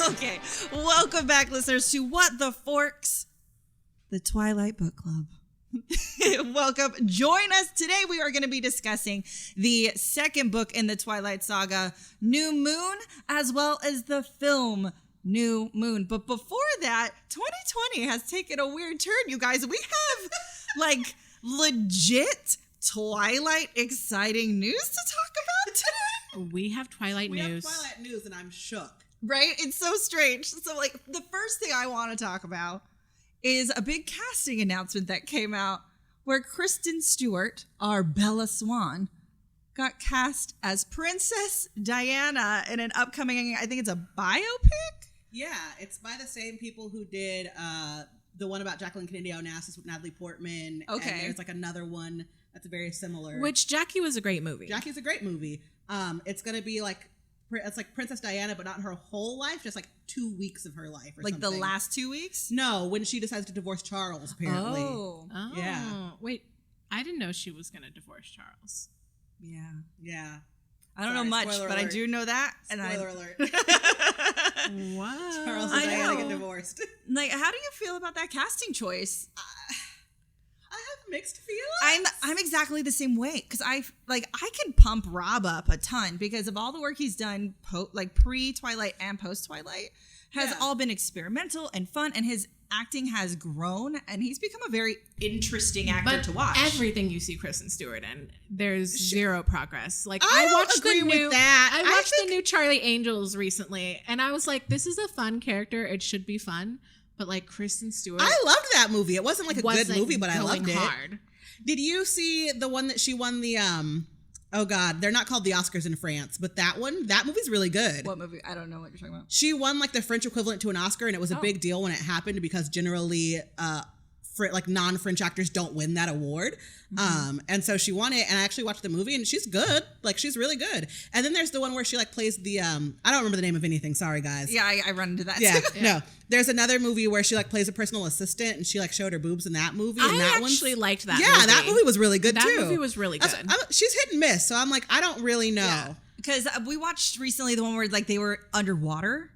Okay, welcome back, listeners, to What the Forks, the Twilight Book Club. Welcome. Join us. Today we are going to be discussing the second book in the Twilight Saga, New Moon, as well as the film New Moon. But before that, 2020 has taken a weird turn, you guys. We have like legit Twilight exciting news to talk about today. We have Twilight news. We have Twilight news and I'm shook. Right? It's so strange. So like the first thing I want to talk about is a big casting announcement that came out where Kristen Stewart, our Bella Swan, got cast as Princess Diana in an upcoming, I think it's a biopic? Yeah, it's by the same people who did the one about Jacqueline Kennedy Onassis with Natalie Portman. Okay. And there's like another one that's very similar. Which Jackie was a great movie. Jackie's a great movie. It's going to be like, it's like Princess Diana, but not her whole life, just like 2 weeks of her life or like something. the last 2 weeks? No, when she decides to divorce Charles, apparently. Oh. Yeah. Wait, I didn't know she was going to divorce Charles. Yeah. Yeah. I don't know much, spoiler but I alert. do know that. Spoiler alert. What? Charles I and Diana know. get divorced. Like, how do you feel about that casting choice? I have mixed feelings. I'm exactly the same way because I can pump Rob up a ton because of all the work he's done pre-Twilight and post-Twilight has all been experimental and fun, and his acting has grown and he's become a very interesting actor to watch. Everything you see Kristen Stewart in, there's zero progress. Like I don't watched agree the with new, that. I I watched think- the new Charlie Angels recently, and I was like, this is a fun character. It should be fun. But like Kristen Stewart, I loved that movie. It wasn't like a good movie, but I loved it. Hard. Did you see the one that she won the oh god, they're not called the Oscars in France, but that movie's really good. What movie? I don't know what you're talking about. She won like the French equivalent to an Oscar, and it was a big deal when it happened because generally like non-French actors don't win that award. And so she won it, and I actually watched the movie, and she's good. Like, she's really good. And then there's the one where she like plays the I don't remember the name of anything, sorry guys. Yeah, I run into that Yeah, too. no. There's another movie where she like plays a personal assistant, and she like showed her boobs in that movie. And I that actually liked that. Yeah, that movie was really good That too. movie was really good. She's hit and miss, so I'm like, I don't really know. Yeah. Because we watched recently the one where like they were underwater.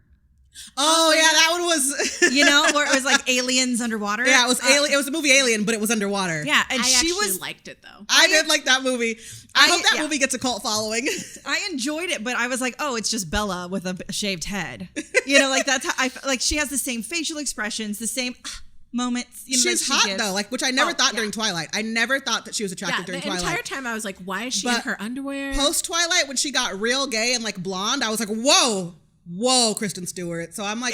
Oh yeah, that one was. You know, where it was like aliens underwater. Yeah, it was Alien. It was a movie Alien, but it was underwater. Yeah, and I she actually liked it though. I did like that movie. I hope that yeah. movie gets a cult following. I enjoyed it, but I was like, oh, it's just Bella with a shaved head. You know, like that's how I like. She has the same facial expressions, the same moments. You know, She's that she hot gives. though, like which I never thought during Twilight. I never thought that she was attractive during the Twilight. entire time I was like, why is she in But her underwear? Post Twilight, when she got real gay and like blonde, I was like, whoa, Kristen Stewart. So I'm like,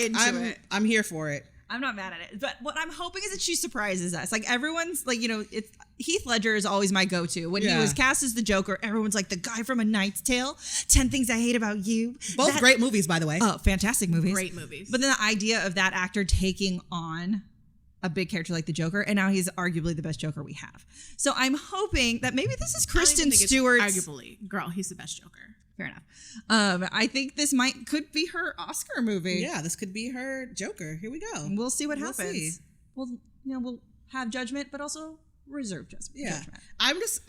I'm here for it. I'm not mad at it, but what I'm hoping is that she surprises us. Like everyone's like, you know, it's Heath Ledger is always my go-to. When he was cast as the Joker, everyone's like the guy from A Knight's Tale, 10 Things I Hate About You. Both great movies, by the way. Oh, fantastic movies. Great movies. But then the idea of that actor taking on a big character like the Joker, and now he's arguably the best Joker we have. So I'm hoping that maybe this is Kristen Stewart's. Arguably, girl, he's the best Joker. Fair enough. I think this could be her Oscar movie. Yeah, this could be her Joker. Here we go. We'll see what happens. See. We'll have judgment, but also reserve judgment. Yeah,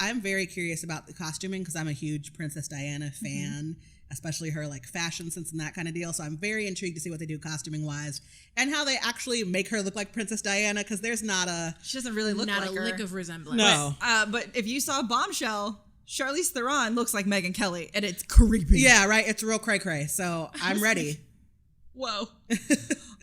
I'm very curious about the costuming because I'm a huge Princess Diana fan, especially her like fashion sense and that kind of deal. So I'm very intrigued to see what they do costuming wise and how they actually make her look like Princess Diana because there's She doesn't really look Not like a her. lick of resemblance. No. But if you saw Bombshell, Charlize Theron looks like Megyn Kelly, and it's creepy. Yeah, right. It's real cray-cray. So I'm ready. Whoa.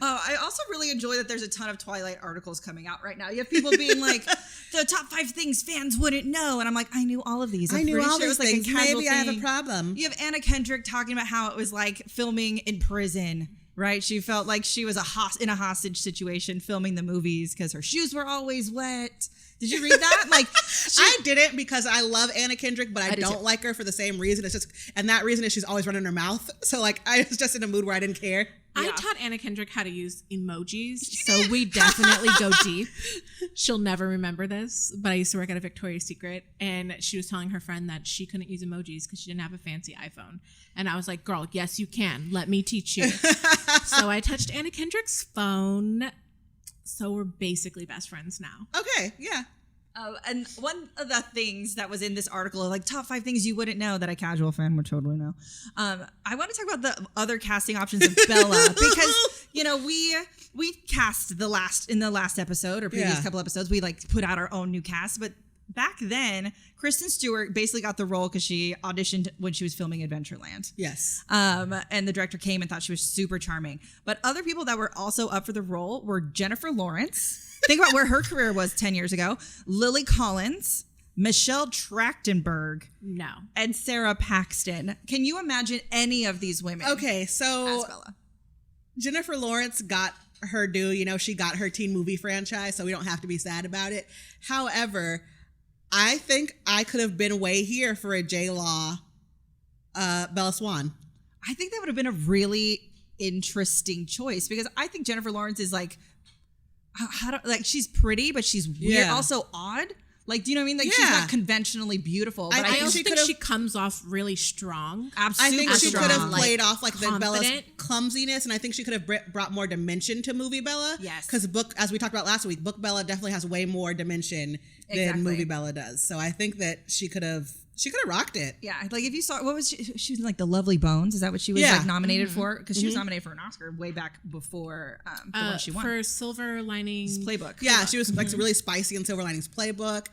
I also really enjoy that there's a ton of Twilight articles coming out right now. You have people being like, the top 5 things fans wouldn't know. And I'm like, I knew all of these. I knew all these these things. Maybe I have a problem. You have Anna Kendrick talking about how it was like filming in prison, right? She felt like she was in a hostage situation filming the movies because her shoes were always wet. Did you read that? Like, I didn't because I love Anna Kendrick, but I don't too. like her for the same reason. And that reason is she's always running her mouth. So like, I was just in a mood where I didn't care. I taught Anna Kendrick how to use emojis, so we definitely go deep. She'll never remember this, but I used to work at a Victoria's Secret, and she was telling her friend that she couldn't use emojis because she didn't have a fancy iPhone. And I was like, girl, yes, you can. Let me teach you. So I touched Anna Kendrick's phone. So we're basically best friends now. Okay, yeah. And one of the things that was in this article, like top 5 things you wouldn't know that a casual fan would totally know. I want to talk about the other casting options of Bella because, you know, we cast in the last episode or previous couple episodes, we like put out our own new cast. But back then, Kristen Stewart basically got the role because she auditioned when she was filming Adventureland. Yes. And the director came and thought she was super charming. But other people that were also up for the role were Jennifer Lawrence. Think about where her career was 10 years ago. Lily Collins, Michelle Trachtenberg, and Sarah Paxton. Can you imagine any of these women? Okay, so as Bella? Jennifer Lawrence got her due. You know, she got her teen movie franchise, so we don't have to be sad about it. However, I think I could have been way here for a J-Law Bella Swan. I think that would have been a really interesting choice because I think Jennifer Lawrence is like, she's pretty, but she's weird, also odd. Like, do you know what I mean? Like, she's not conventionally beautiful. But I also think she comes off really strong. Absolutely, I think she could have played off like confident. the Bella's clumsiness, and I think she could have brought more dimension to movie Bella. Yes, because as we talked about last week, book Bella definitely has way more dimension than movie Bella does. So I think that she could have rocked it. Yeah, like if you saw, what was she was in like The Lovely Bones? Is that what she was like nominated for? Because she was nominated for an Oscar way back before the one she won. For Silver Linings Playbook. Yeah, she was like really spicy in Silver Linings Playbook,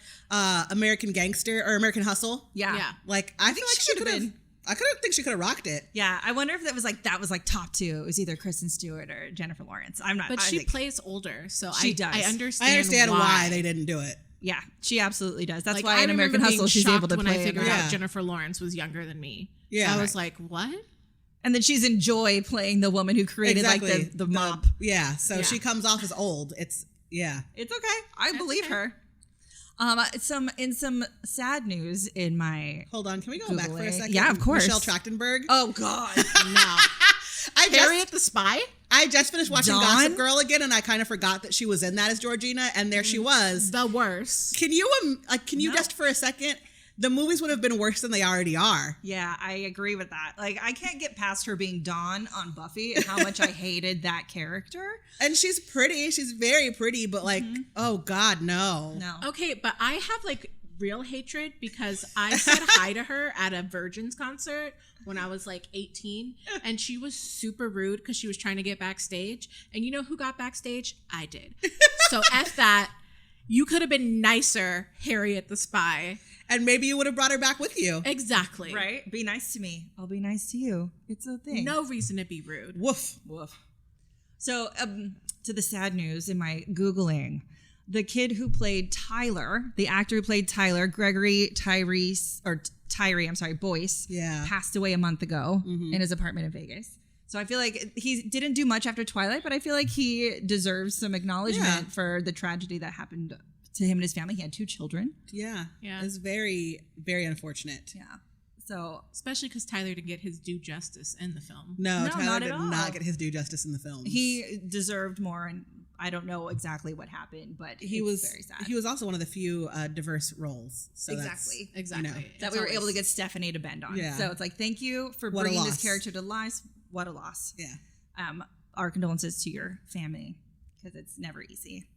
American Gangster or American Hustle. Yeah. Like I think she could have. I think she could have rocked it. Yeah, I wonder if that was like top 2. It was either Kristen Stewart or Jennifer Lawrence. I'm not. But she plays older, so she does. I understand. I understand why they didn't do it. Yeah, she absolutely does. That's like, why in American Hustle she's able to play. When I figured out Jennifer Lawrence was younger than me, I was like, what? And then she's in Joy playing the woman who created like the mop. So she comes off as old. It's okay. I believe her. Some sad news in my hold on. Can we go back for a second? Yeah, of course. Michelle Trachtenberg. Oh God, no. Harriet the Spy? I just finished watching Dawn? Gossip Girl again, and I kind of forgot that she was in that as Georgina, and there she was. The worst. Can you just for a second? The movies would have been worse than they already are. Yeah, I agree with that. Like, I can't get past her being Dawn on Buffy and how much I hated that character. And she's pretty. She's very pretty, but like, oh God, no. No. Okay, but I have like real hatred because I said hi to her at a Virgins concert when I was like 18, and she was super rude because she was trying to get backstage. And you know who got backstage? I did. So F that. You could have been nicer, Harriet the Spy. And maybe you would have brought her back with you. Exactly. Right? Be nice to me. I'll be nice to you. It's a thing. No reason to be rude. Woof. Woof. So, to the sad news in my Googling, the kid who played Tyler, the actor who played Tyler, Gregory Boyce, passed away a month ago in his apartment in Vegas. So I feel like he didn't do much after Twilight, but I feel like he deserves some acknowledgement for the tragedy that happened to him and his family. He had 2 children. Yeah. It's very, very unfortunate. Yeah. So especially because Tyler didn't get his due justice in the film. No, Tyler did all. not get his due justice in the film. He deserved more, and I don't know exactly what happened, but he was very sad. He was also one of the few diverse roles. So exactly. You know, that we were able to get Stephanie to bend on. Yeah. So it's like, thank you for bringing this character to life. What a loss. Yeah. Our condolences to your family because it's never easy.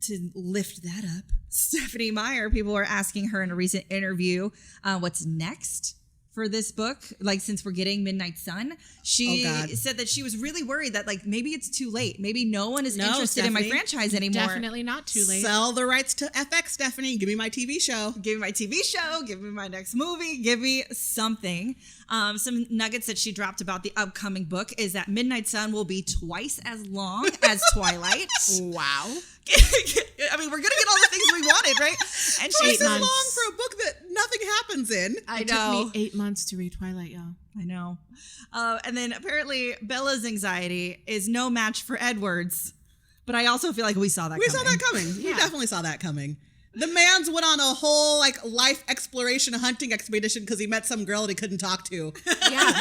To lift that up, Stephanie Meyer, people were asking her in a recent interview, what's next for this book? Like, since we're getting Midnight Sun, she said that she was really worried that like maybe it's too late. Maybe no one is interested in my franchise anymore. Definitely not too late. Sell the rights to FX, Stephanie. Give me my TV show. Give me my TV show. Give me my next movie. Give me something. Some nuggets that she dropped about the upcoming book is that Midnight Sun will be twice as long as Twilight. Wow. I mean, we're going to get all the things we wanted, right? And twice as long for a book that nothing happens in. I know. It took me 8 months to read Twilight, y'all. I know. And then apparently Bella's anxiety is no match for Edward's. But I also feel like we saw that coming. We saw that coming. We definitely saw that coming. The man's went on a whole like life exploration hunting expedition because he met some girl that he couldn't talk to. Yeah.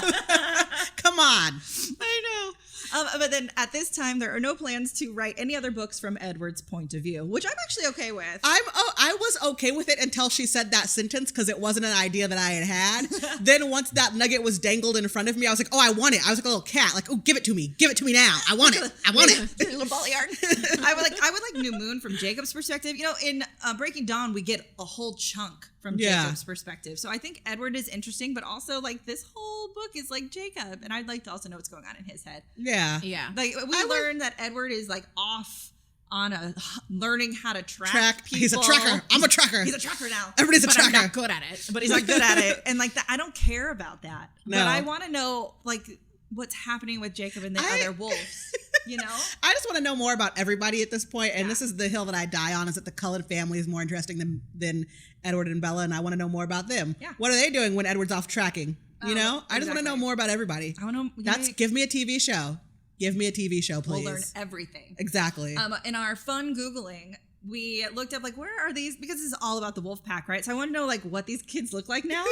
Come on. I know. But then at this time, there are no plans to write any other books from Edward's point of view, which I'm actually okay with. I was okay with it until she said that sentence because it wasn't an idea that I had. Then once that nugget was dangled in front of me, I was like, oh, I want it. I was like a little cat, like, oh, give it to me now. I want it. I want it. Little ball of yarn. I would like New Moon from Jacob's perspective. You know, in Breaking Dawn, we get a whole chunk from Jacob's perspective. So I think Edward is interesting, but also like this whole book is like Jacob, and I'd like to also know what's going on in his head. Yeah. Like we learned that Edward is like off on learning how to track people. He's a tracker. I'm a tracker. He's a tracker now. Everybody's a tracker. I'm not good at it. But he's not good at it. And like that, I don't care about that. No. But I want to know like what's happening with Jacob and the other wolves. You know? I just want to know more about everybody at this point, and this is the hill that I die on, is that the Cullen family is more interesting than Edward and Bella, and I want to know more about them. Yeah. What are they doing when Edward's off tracking? You know? I just want to know more about everybody. I want to give me a TV show. Give me a TV show, please. We'll learn everything. Exactly. In our fun Googling, we looked up like, where are these? Because this is all about the wolf pack, right? So I want to know like what these kids look like now.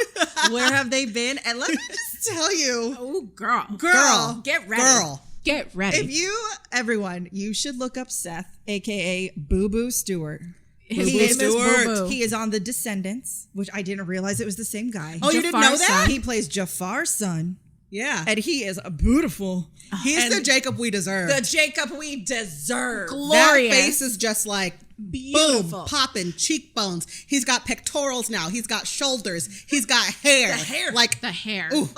Where have they been? And let me just tell you. Oh, girl. Get ready. Get ready. Everyone, you should look up Seth, aka Boo Boo Stewart. His name is Boo Boo. He is on The Descendants, which I didn't realize it was the same guy. Oh, you didn't know that? He plays Jafar's son. Yeah. And he is beautiful. He's the Jacob we deserve. The Jacob we deserve. Glorious. That face is just like beautiful. Boom, popping, cheekbones. He's got pectorals now. He's got shoulders. He's got hair. The hair. Like the hair. Ooh.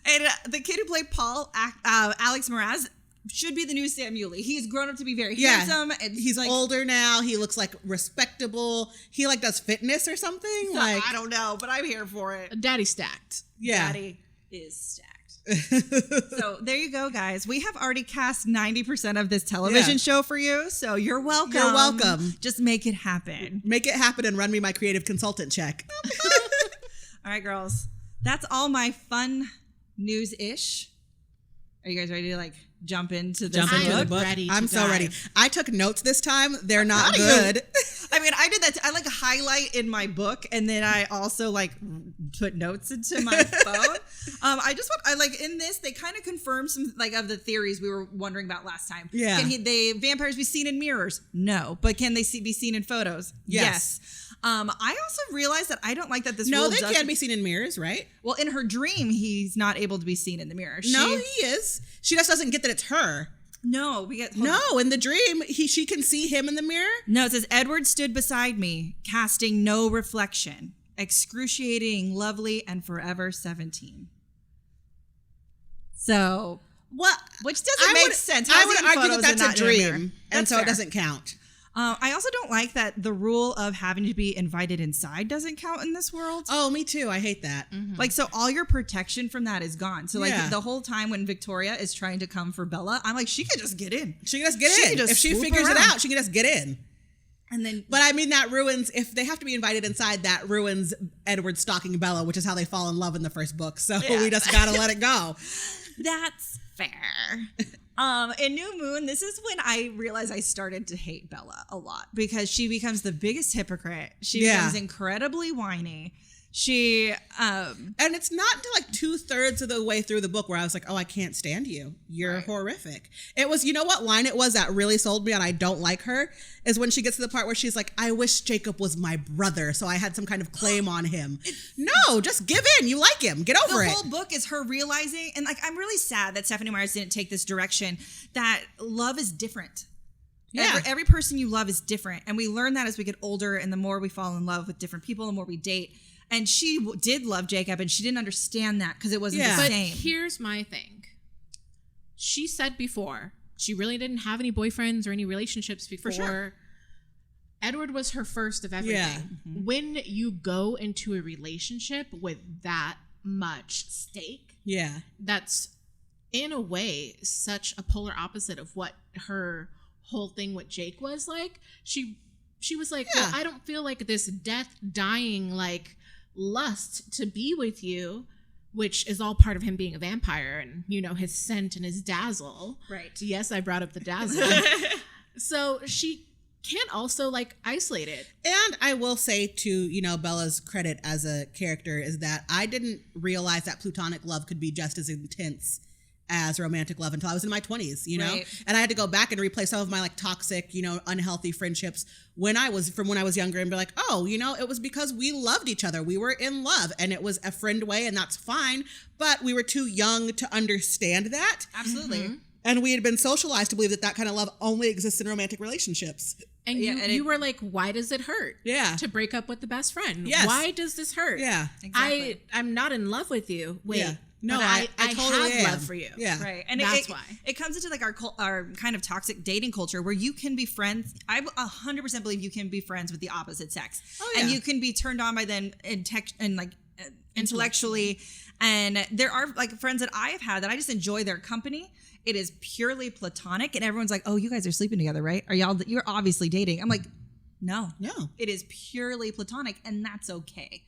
And the kid who played Paul, Alex Mraz, should be the new Sam Muley. He's grown up to be very handsome. And he's like, older now. He looks like respectable. He like does fitness or something. Like I don't know, but I'm here for it. Daddy stacked. Yeah. Daddy is stacked. So there you go, guys. We have already cast 90% of this television show for you. So you're welcome. You're welcome. Just make it happen. Make it happen and run me my creative consultant check. All right, girls. That's all my fun news-ish. Are you guys ready to like jump into the book? I'm so ready. I took notes this time. They're not good. I mean, I did that. I like highlight in my book, and then I also like put notes into my phone. I like in this, they kind of confirm some like of the theories we were wondering about last time. Yeah. Can they vampires be seen in mirrors? No. But can they be seen in photos? Yes. I also realized that I don't like that this rule they can be seen in mirrors, right? Well, in her dream, he's not able to be seen in the mirror. No, he is. She just doesn't get that it's her. No, we get in the dream, she can see him in the mirror. No, it says Edward stood beside me, casting no reflection, excruciating, lovely, and forever 17. So, which doesn't make sense. I would argue that that's a dream, and so it doesn't count. I also don't like that the rule of having to be invited inside doesn't count in this world. Oh, me too. I hate that. Mm-hmm. Like, so all your protection from that is gone. So, like, the whole time when Victoria is trying to come for Bella, I'm like, she could just get in. She can just get in. If she figures it out, she can just get in. And then, but I mean, that ruins, if they have to be invited inside, that ruins Edward stalking Bella, which is how they fall in love in the first book. So we just gotta let it go. That's fair. In New Moon, this is when I realized I started to hate Bella a lot because she becomes the biggest hypocrite. She becomes incredibly whiny. And it's not until like 2/3 of the way through the book where I was like, oh, I can't stand you. You're horrific. It was, you know what line it was that really sold me and I don't like her is when she gets to the part where she's like, I wish Jacob was my brother, so I had some kind of claim on him. No, just give in. You like him. Get over it. The whole book is her realizing, and like, I'm really sad that Stephanie Myers didn't take this direction, that love is different. Yeah. Every person you love is different. And we learn that as we get older and the more we fall in love with different people, the more we date. And she did love Jacob, and she didn't understand that because it wasn't the same. But here's my thing. She said before, she really didn't have any boyfriends or any relationships before. For sure. Edward was her first of everything. Yeah. Mm-hmm. When you go into a relationship with that much stake, that's in a way such a polar opposite of what her whole thing with Jake was like. She was like, well, I don't feel like this death, dying, like lust to be with you, which is all part of him being a vampire and, you know, his scent and his dazzle. Right. Yes, I brought up the dazzle. So she can't also like isolate it. And I will say to, you know, Bella's credit as a character is that I didn't realize that platonic love could be just as intense as romantic love until I was in my 20s, you know? Right. And I had to go back and replay some of my like toxic, you know, unhealthy friendships when I was younger and be like, oh, you know, it was because we loved each other. We were in love and it was a friend way and that's fine. But we were too young to understand that. Absolutely. Mm-hmm. And we had been socialized to believe that that kind of love only exists in romantic relationships. And you were like, why does it hurt? Yeah. To break up with the best friend. Yes. Why does this hurt? Yeah. Exactly. I'm not in love with you. Wait. Yeah. No, but I totally have am. love for you. Yeah. Right. And that's why. It comes into like our kind of toxic dating culture where you can be friends. I 100% believe you can be friends with the opposite sex. Oh, yeah. And you can be turned on by them intellectually. And there are like friends that I have had that I just enjoy their company. It is purely platonic. And everyone's like, oh, you guys are sleeping together, right? You're obviously dating. I'm like, no. It is purely platonic. And that's okay.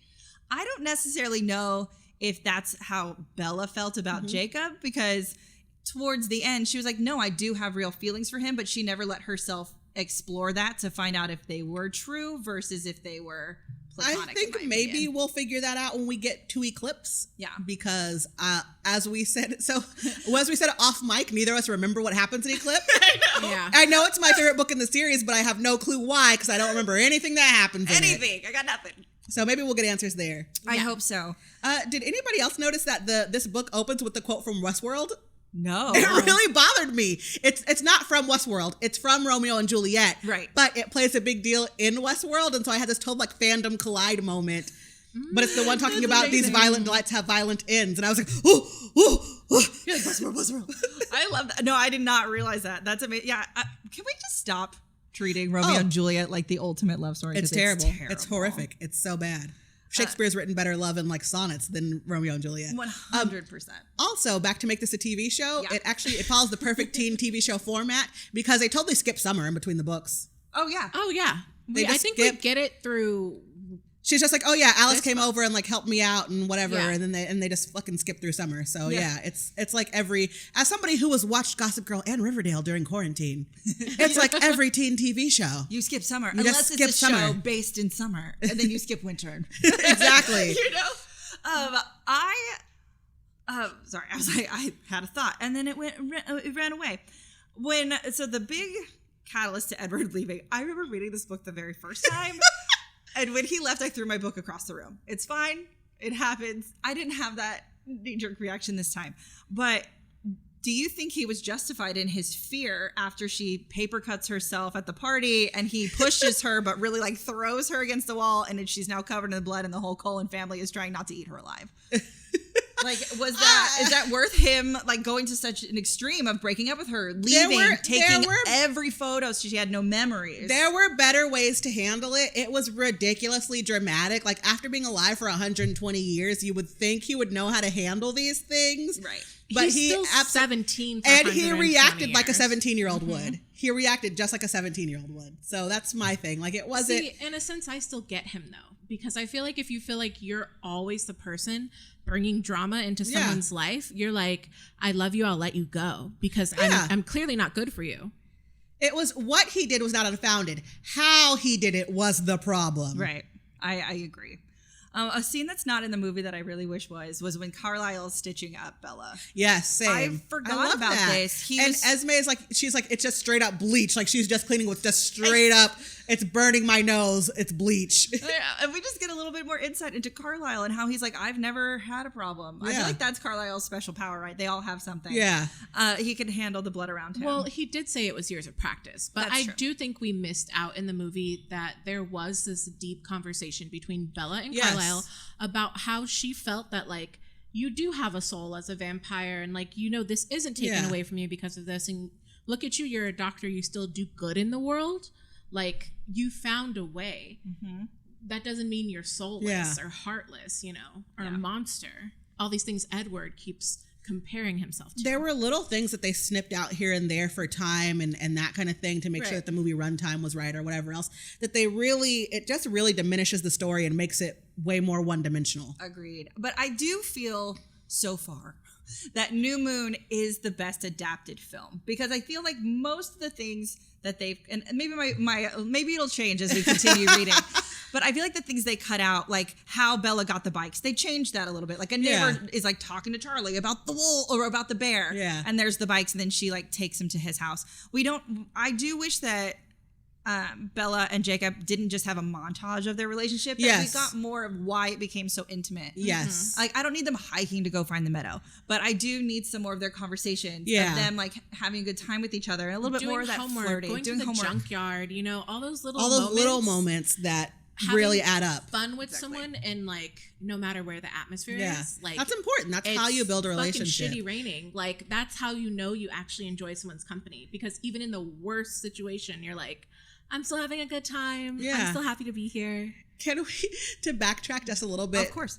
I don't necessarily know if that's how Bella felt about Jacob, because towards the end, she was like, no, I do have real feelings for him, but she never let herself explore that to find out if they were true versus if they were platonic. I think maybe opinion. we'll figure that out when we get to Eclipse. Yeah. Because as we said off mic, neither of us remember what happens in Eclipse. I know. Yeah. I know it's my favorite book in the series, but I have no clue why because I don't remember anything that happens in it. Anything. I got nothing. So maybe we'll get answers there. I hope so. Did anybody else notice that this book opens with the quote from Westworld? No. It really bothered me. It's not from Westworld. It's from Romeo and Juliet. Right. But it plays a big deal in Westworld, and so I had this total like fandom collide moment. But it's the one talking about these violent delights have violent ends, and I was like, You're like, Westworld. I love that. No, I did not realize that. That's amazing. Yeah. Can we just stop treating Romeo and Juliet like the ultimate love story? It's terrible. It's horrific. It's so bad. Shakespeare's written better love in like sonnets than Romeo and Juliet. 100%. Also, back to make this a TV show, Yeah. it follows the perfect teen TV show format because they totally skip summer in between the books. Oh, yeah. Oh, yeah. They I just think skip- we get it through. She's just like, oh yeah, Alice This came book. over and like helped me out and whatever, Yeah. and then they just fucking skip through summer. So Yeah. yeah, it's like as somebody who has watched Gossip Girl and Riverdale during quarantine, it's like every teen TV show. You skip summer. You just Unless it's skip a show summer. based in summer. And then you skip winter. Exactly. You know? Sorry, I was like, I had a thought. And then it ran away. So the big catalyst to Edward leaving, I remember reading this book the very first time. And when he left, I threw my book across the room. It's fine. It happens. I didn't have that knee-jerk reaction this time. But do you think he was justified in his fear after she paper cuts herself at the party and he pushes her but really like throws her against the wall and then she's now covered in blood and the whole Cullen family is trying not to eat her alive? Like, is that worth him like going to such an extreme of breaking up with her, leaving, taking every photo so she had no memories? There were better ways to handle it. It was ridiculously dramatic. Like after being alive for 120 years, you would think he would know how to handle these things. Right. But He's he still 17 for and he 120 reacted like a years. 17-year-old would. He reacted just like a 17-year-old would. So that's my thing. Like it wasn't. See, in a sense, I still get him though, because I feel like if you feel like you're always the person bringing drama into someone's life, you're like, I love you, I'll let you go because I'm clearly not good for you. It was what he did was not unfounded. How he did it was the problem. Right. I agree. A scene that's not in the movie that I really wish was when Carlisle is stitching up Bella. Yes, same. I forgot love about that. this. Esme is like, she's like, it's just straight up bleach. Like she's just cleaning with just straight up, it's burning my nose. It's bleach. And we just get a little bit more insight into Carlisle and how he's like, I've never had a problem. I Yeah. feel like that's Carlisle's special power, right? They all have something. Yeah. He can handle the blood around him. Well, he did say it was years of practice, but That's I true. do think we missed out in the movie that there was this deep conversation between Bella and Yes. Carlisle about how she felt that like you do have a soul as a vampire and like, you know, this isn't taken Yeah. away from you because of this, and look at you, you're a doctor, you still do good in the world, like you found a way. That doesn't mean you're soulless or heartless, you know, or a monster. All these things Edward keeps comparing himself to. There were little things that they snipped out here and there for time and that kind of thing to make sure that the movie runtime was right or whatever else, that it just really diminishes the story and makes it way more one-dimensional. Agreed. But I do feel so far that New Moon is the best adapted film because I feel like most of the things that they've, and maybe maybe it'll change as we continue reading, But I feel like the things they cut out, like how Bella got the bikes, they changed that a little bit. Like a neighbor is like talking to Charlie about the wolf or about the bear. Yeah. And there's the bikes, and then she like takes him to his house. I do wish that Bella and Jacob didn't just have a montage of their relationship. Yes. We got more of why it became so intimate. Yes. Like, I don't need them hiking to go find the meadow, but I do need some more of their conversations of them like having a good time with each other and a little bit more of that flirting, going doing to the homework. junkyard, all those little moments that really add up. Fun with someone, and like no matter where the atmosphere is, like that's important. That's how you build a relationship. Fucking shitty raining, like that's how you actually enjoy someone's company, because even in the worst situation, you're like, I'm still having a good time. Yeah. I'm still happy to be here. Can we, to backtrack just a little bit? Of course.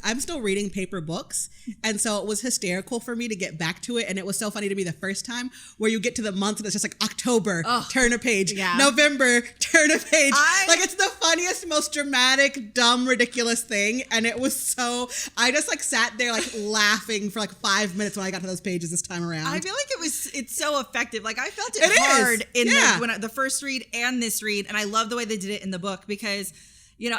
I'm still reading paper books. And so it was hysterical for me to get back to it. And it was so funny to me the first time where you get to the month and it's just like October, turn a page. Yeah. November, turn a page. Like it's the funniest, most dramatic, dumb, ridiculous thing. And it was so, I just like sat there like laughing for like 5 minutes when I got to those pages this time around. I feel like it's so effective. Like I felt it hard in the first read and this read. And I love the way they did it in the book because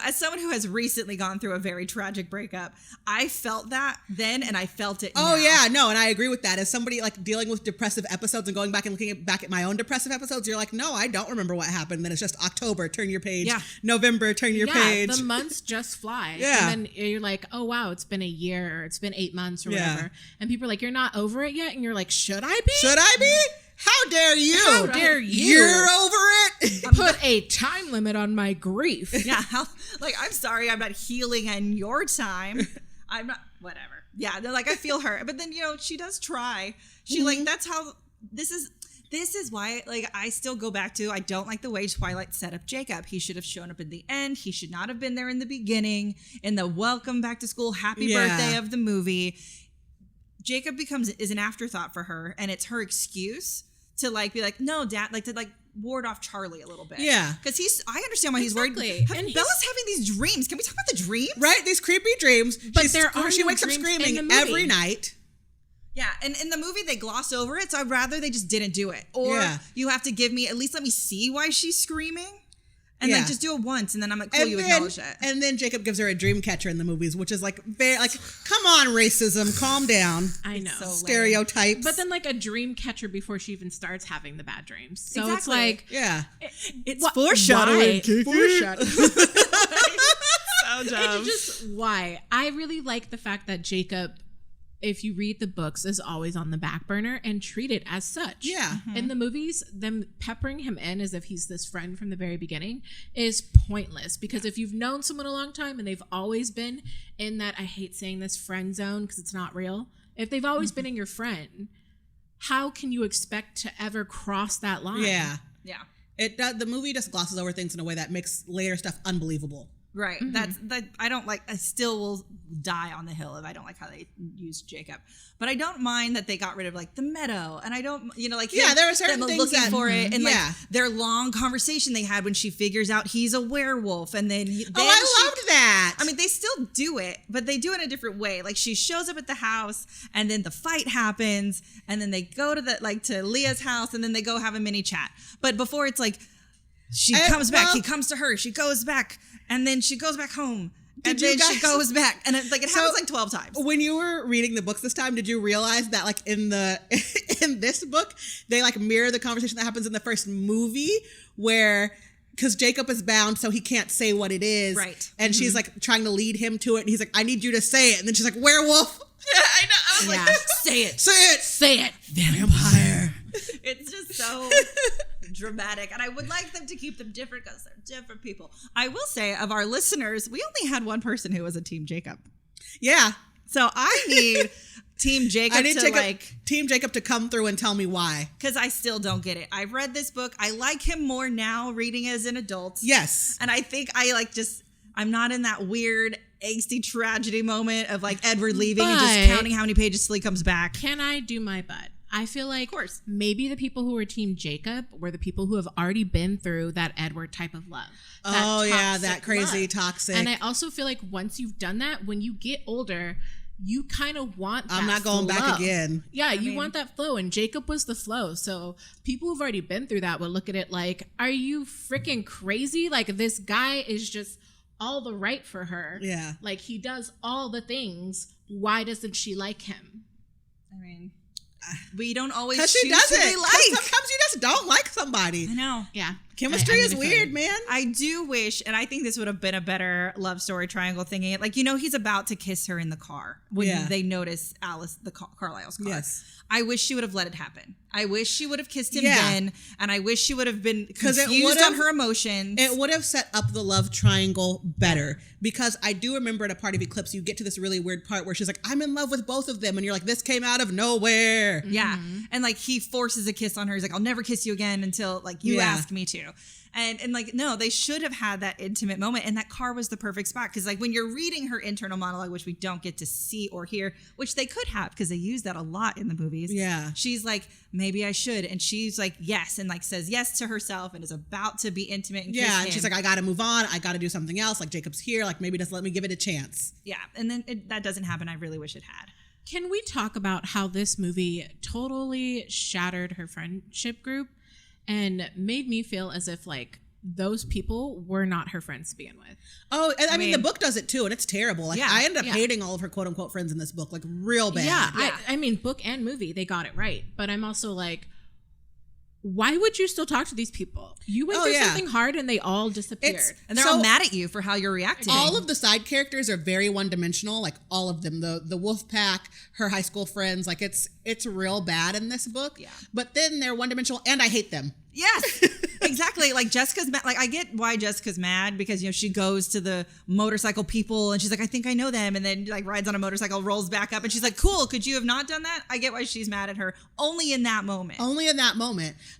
as someone who has recently gone through a very tragic breakup, I felt that then and I felt it now. Oh, yeah. No, and I agree with that. As somebody like dealing with depressive episodes and going back and looking back at my own depressive episodes, you're like, no, I don't remember what happened. Then it's just October, turn your page. Yeah. November, turn your page. The months just fly. Yeah. And then you're like, oh, wow, it's been a year or it's been 8 months or whatever. And people are like, you're not over it yet? And you're like, should I be? Should I be? How dare you? How dare you? You're over it? Put a time limit on my grief. Yeah. I'm sorry I'm not healing in your time. I'm not, whatever. Yeah. They're like, I feel her. But then, she does try. She that's how, this is why, like, I still go back to, I don't like the way Twilight set up Jacob. He should have shown up in the end. He should not have been there in the beginning, in the welcome back to school, happy birthday of the movie. Jacob is an afterthought for her, and it's her excuse to like be like, no, Dad, like to like ward off Charlie a little bit. Yeah, because I understand why he's worried. And Bella's having these dreams. Can we talk about the dreams? Right, these creepy dreams. But she wakes up screaming every night. Yeah, and in the movie they gloss over it, so I'd rather they just didn't do it. Or you have to give me at least let me see why she's screaming. And then just do it once, and then I'm like, cool, you acknowledge it. And then Jacob gives her a dream catcher in the movies, which is like, very like, come on, racism, calm down. I know. So stereotypes. But then like a dream catcher before she even starts having the bad dreams. So it's like, it's foreshadowing. Foreshadowing. So dumb. It's just why. I really like the fact that Jacob, if you read the books, is always on the back burner and treat it as such. Yeah. Mm-hmm. In the movies, them peppering him in as if he's this friend from the very beginning is pointless, because if you've known someone a long time and they've always been in that, I hate saying this, friend zone because it's not real. If they've always been in your friend, how can you expect to ever cross that line? Yeah. Yeah. The movie just glosses over things in a way that makes later stuff unbelievable. Right. Mm-hmm. I still will die on the hill if I don't like how they used Jacob. But I don't mind that they got rid of like the meadow. And I don't, there are certain things looking for it. And like their long conversation they had when she figures out he's a werewolf. And then, I loved that. I mean, they still do it, but they do it in a different way. Like she shows up at the house and then the fight happens. And then they go to Leah's house and then they go have a mini chat. But before it's like, she comes back, he comes to her, she goes back. And then she goes back home. And then she goes back. And it happens like 12 times. When you were reading the books this time, did you realize that like in this book, they like mirror the conversation that happens in the first movie where, because Jacob is bound, so he can't say what it is. Right. And she's like trying to lead him to it. And he's like, I need you to say it. And then she's like, werewolf. Yeah, I know. I was like, say it. Say it. Say it. Vampire. It's just so dramatic. And I would like them to keep them different because they're different people. I will say, of our listeners, we only had one person who was a Team Jacob. Yeah. So I need Team Jacob Team Jacob to come through and tell me why. Because I still don't get it. I've read this book. I like him more now reading as an adult. Yes. And I think I'm not in that weird angsty tragedy moment of like Edward leaving and just counting how many pages till he comes back. Can I do my butt? I feel like maybe the people who were Team Jacob were the people who have already been through that Edward type of love. That crazy, toxic. And I also feel like once you've done that, when you get older, you kind of want that I'm not going flow. back again. Yeah, you want that flow, and Jacob was the flow. So people who've already been through that would look at it like, are you freaking crazy? Like, this guy is just all the right for her. Yeah. Like, he does all the things. Why doesn't she like him? I mean, we don't always Because choose she doesn't. who we like. Sometimes you just don't like somebody. I know. Yeah. Chemistry is I'm gonna weird, tell man. I do wish, and I think this would have been a better love story triangle thinking it. Like, he's about to kiss her in the car when they notice Carlisle's car. Yes. I wish she would have let it happen. I wish she would have kissed him then, and I wish she would have been confused on her emotions. It would have set up the love triangle better, because I do remember at a part of Eclipse, you get to this really weird part where she's like, I'm in love with both of them. And you're like, this came out of nowhere. Yeah. And like, he forces a kiss on her. He's like, I'll never kiss you again until like you ask me to. And like, no, they should have had that intimate moment. And that car was the perfect spot. Because like, when you're reading her internal monologue, which we don't get to see or hear, which they could have because they use that a lot in the movies. Yeah. She's like, maybe I should. And she's like, yes. And like says yes to herself and is about to be intimate and kiss him. And she's like, I got to move on. I got to do something else. Like, Jacob's here. Like, maybe just let me give it a chance. Yeah. And then that doesn't happen. I really wish it had. Can we talk about how this movie totally shattered her friendship group and made me feel as if like those people were not her friends to begin with? Oh, and I mean, the book does it too, and it's terrible. Like, I ended up hating all of her quote unquote friends in this book, like real bad. Yeah. I mean, book and movie, they got it right. But I'm also like, why would you still talk to these people? You went through something hard and they all disappeared. And they're all mad at you for how you're reacting. All of the side characters are very one-dimensional, like all of them. The wolf pack, her high school friends, like it's real bad in this book. Yeah. But then they're one-dimensional and I hate them. Yes, exactly. Like Jessica's mad. Like I get why Jessica's mad because she goes to the motorcycle people and she's like, I think I know them, and then like rides on a motorcycle, rolls back up, and she's like, cool. Could you have not done that? I get why she's mad at her. Only in that moment.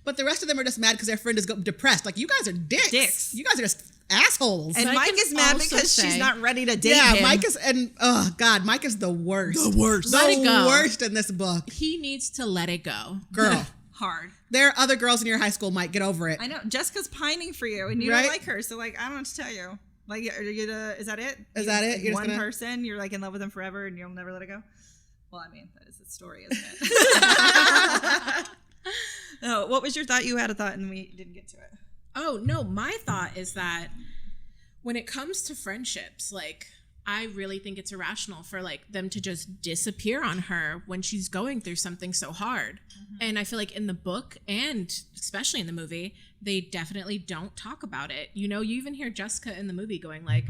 But the rest of them are just mad because their friend is depressed. Like, you guys are dicks. You guys are just assholes. And Mike is mad because she's not ready to date him. Mike is, and oh God, Mike is the worst. Let it go. The worst in this book. He needs to let it go. Girl. Hard. There are other girls in your high school, Mike. Get over it. I know. Jessica's pining for you and you don't like her. So like, I don't know what to tell you. Like, is that it? Is that it? You're one person, you're like in love with them forever and you'll never let it go? Well, I mean, that is the story, isn't it? Oh, what was your thought? You had a thought and we didn't get to it. Oh, no. My thought is that when it comes to friendships, like, I really think it's irrational for like them to just disappear on her when she's going through something so hard. Mm-hmm. And I feel like in the book and especially in the movie, they definitely don't talk about it. You even hear Jessica in the movie going like,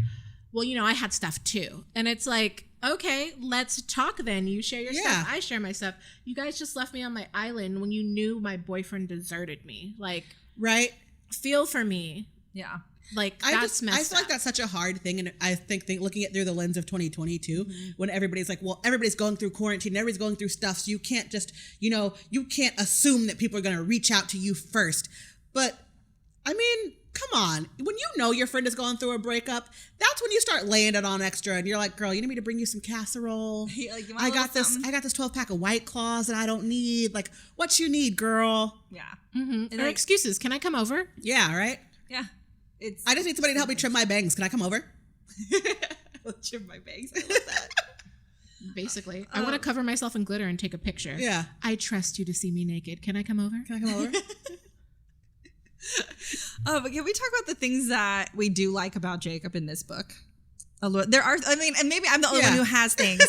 well, I had stuff too. And it's like, okay, let's talk then. You share your stuff. I share my stuff. You guys just left me on my island when you knew my boyfriend deserted me. Like, right. Feel for me. Yeah. Like, that's messed up. I feel like that's such a hard thing. And I think looking at it through the lens of 2022, when everybody's like, well, everybody's going through quarantine, everybody's going through stuff. So you can't just, you can't assume that people are going to reach out to you first. But I mean, come on. When your friend is going through a breakup, that's when you start laying it on extra. And you're like, girl, you need me to bring you some casserole? Like, I got this 12-pack of White Claws that I don't need. Like, what you need, girl? Yeah. Mm-hmm. And excuses. Can I come over? Yeah, right? Yeah. I just need somebody to help me trim my bangs. Can I come over? Trim my bangs. I love that. Basically. I want to cover myself in glitter and take a picture. Yeah. I trust you to see me naked. Can I come over? But can we talk about the things that we do like about Jacob in this book? There are, and maybe I'm the only one who has things.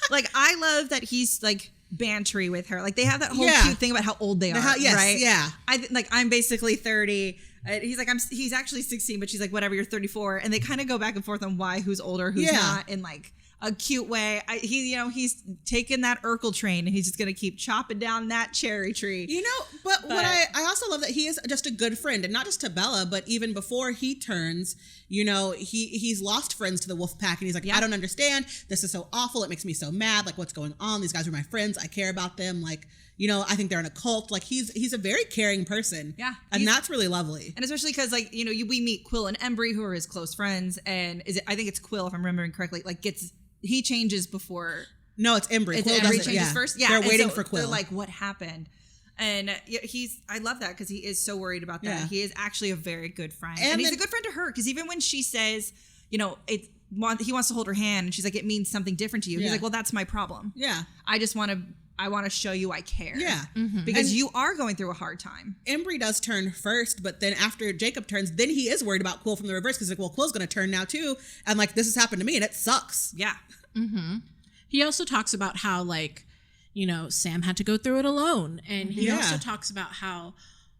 Like, I love that he's like bantery with her. Like, they have that whole cute thing about how old they are. Right? Yeah. I'm basically 30. He's like, he's actually 16, but she's like, whatever, you're 34. And they kind of go back and forth on who's older, who's not, in like a cute way. He's taken that Urkel train and he's just going to keep chopping down that cherry tree. But what I also love that he is just a good friend, and not just to Bella, but even before he turns, he's lost friends to the wolf pack, and he's like, I don't understand. This is so awful. It makes me so mad. Like, what's going on? These guys are my friends. I care about them. Like, I think they're in a cult. Like, he's a very caring person. Yeah. And that's really lovely. And especially because, like, we meet Quill and Embry, who are his close friends. And I think it's Quill, if I'm remembering correctly, like, he changes before. No, it's Embry. Quill changes first. Yeah. They're waiting for Quill. They're like, what happened? And I love that because he is so worried about that. Yeah. He is actually a very good friend. And he's a good friend to her because even when she says, wants to hold her hand, and she's like, it means something different to you. Yeah. He's like, well, that's my problem. Yeah. I want to show you I care. Yeah. Because And you are going through a hard time. Embry does turn first, but then after Jacob turns, then he is worried about Quill from the reverse because like, well, Quill's going to turn now too. And like, this has happened to me and it sucks. Yeah. He also talks about how like, you know, Sam had to go through it alone. And he Yeah. also talks about how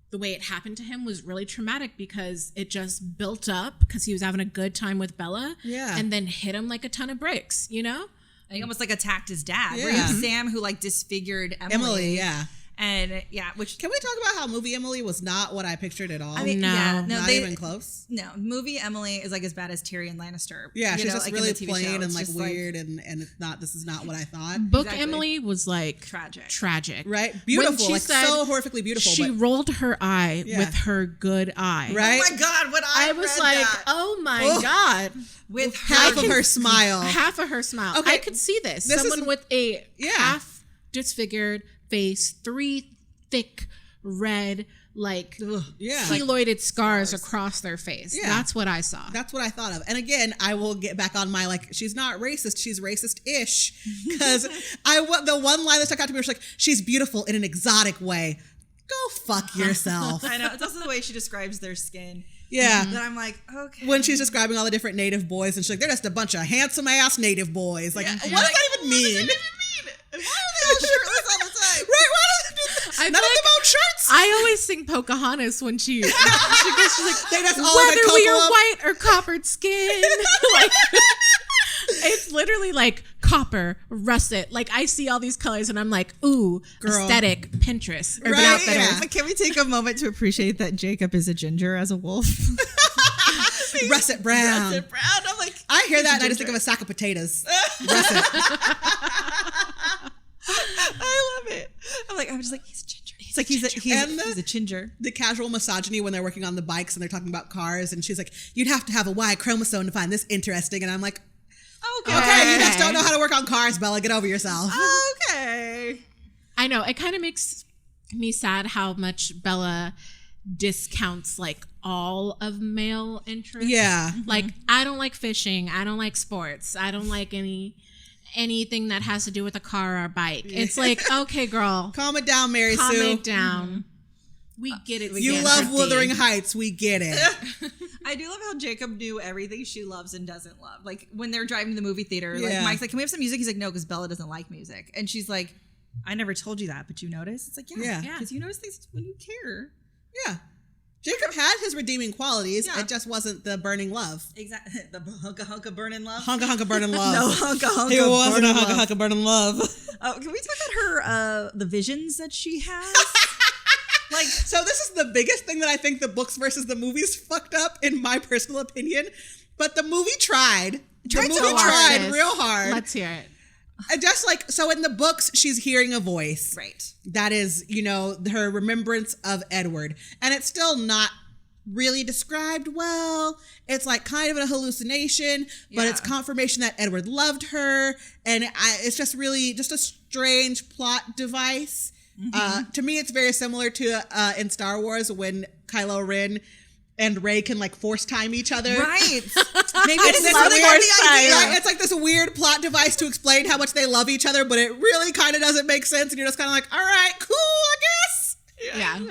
the way it happened to him was really traumatic because it just built up because he was having a good time with Bella. Yeah. And then hit him like a ton of bricks, you know? And he almost like attacked his dad. Yeah. Where you have Sam who like disfigured Emily. Yeah. And yeah, which Can we talk about how movie Emily was not what I pictured at all? I mean, No. yeah, not even close. No, movie Emily is like as bad as Tyrion Lannister. Yeah, you she's know, just like in really the TV plain show. and It's like just, weird and it's not, this is not what I thought. Book Exactly. Emily was like Tragic. Right? Beautiful. When she Like said so horrifically beautiful. She But, rolled her eye Yeah. with her good eye. right? Oh my God, when I was like, that, oh my Oh. God. with half her, of her smile. Half of her smile. Okay. I could see this. This Someone is- with a Yeah. half disfigured face, 3 thick red, like Yeah. keloided scars across their face. Yeah. That's what I saw. That's what I thought of. And again, I will get back on my like, she's not racist, she's racist-ish. Because the one line that stuck out to me was like, she's beautiful in an exotic way. Go fuck yourself. I know, it's also the way she describes their skin. Yeah. That I'm like, okay. When she's describing all the different native boys and she's like, they're just a bunch of handsome ass native boys. Like, Yeah. what does Like, that even mean? Why are they all shirtless all the time? Right? Why do they do I None of feel them own shirts? I always sing Pocahontas when she's like, They just all whether like we are cocoa up. white or coppered skin. Like, it's literally like copper, russet. Like I see all these colors and I'm like, ooh, Girl. aesthetic, Pinterest, Urban Right, Outfitters. yeah. But can we take a moment to appreciate that Jacob is a ginger as a wolf? Russet brown. Russet brown. I'm like, I hear that and I just ginger. think of a sack of potatoes. Russet. I love it. I'm just like, he's a ginger. It's like And he's a ginger. The casual misogyny when they're working on the bikes and they're talking about cars and she's like, you'd have to have a Y chromosome to find this interesting. And I'm like, okay, you just don't know how to work on cars, Bella. Get over yourself. Okay. I know. It kind of makes me sad how much Bella discounts like all of male interests. Yeah. Like I don't like fishing. I don't like sports. I don't like anything that has to do with a car or a bike. It's like, okay, girl, Calm it down, Mary calm Sue. it down. We get it. You love Wuthering Heights. We get it. I do love how Jacob knew everything she loves and doesn't love. Like when they're driving to the movie theater, like Yeah. Mike's like, can we have some music? He's like, no, because Bella doesn't like music. And she's like, I never told you that, but you notice? It's like, Yeah. yeah, because you notice things when you care. Yeah. Jacob had his redeeming qualities. Yeah. It just wasn't the burning love. Exactly. The hunka hunka burning love. Hunka hunka burning love. No hunka hunka. He wasn't a burning hunka love. hunka burning love. Can we talk about her the visions that she has? Like, So this is the biggest thing that I think the books versus the movies fucked up, in my personal opinion. But the movie tried. The movie so hard. tried real hard. Let's hear it. And just like, so in the books, she's hearing a voice. right. That is, you know, her remembrance of Edward. And it's still not really described well. It's like kind of a hallucination, but it's Yeah. confirmation that Edward loved her. And it's just really just a strange plot device. To me, it's very similar to in Star Wars when Kylo Ren and Rey can like force time each other. Right. Maybe It's this this is weird, the idea. right? It's like this weird plot device to explain how much they love each other, but it really kind of doesn't make sense. And you're just kind of like, all right, cool, I guess. Yeah. And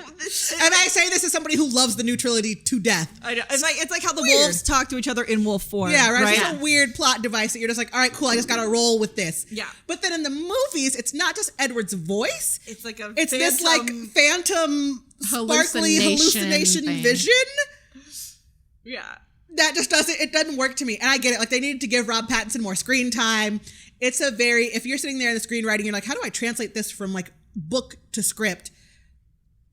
I say this as somebody who loves the new trilogy to death. I know. It's like how the Weird. wolves talk to each other in wolf form. Yeah, right? Right. It's just a weird plot device that you're just like, all right, cool, I just got to roll with this. Yeah. But then in the movies, it's not just Edward's voice. It's like a It's this like phantom, sparkly hallucination thing. vision. yeah. That just doesn't work to me. And I get it. Like they needed to give Rob Pattinson more screen time. It's a very, if you're sitting there in the screenwriting, you're like, how do I translate this from like book to script?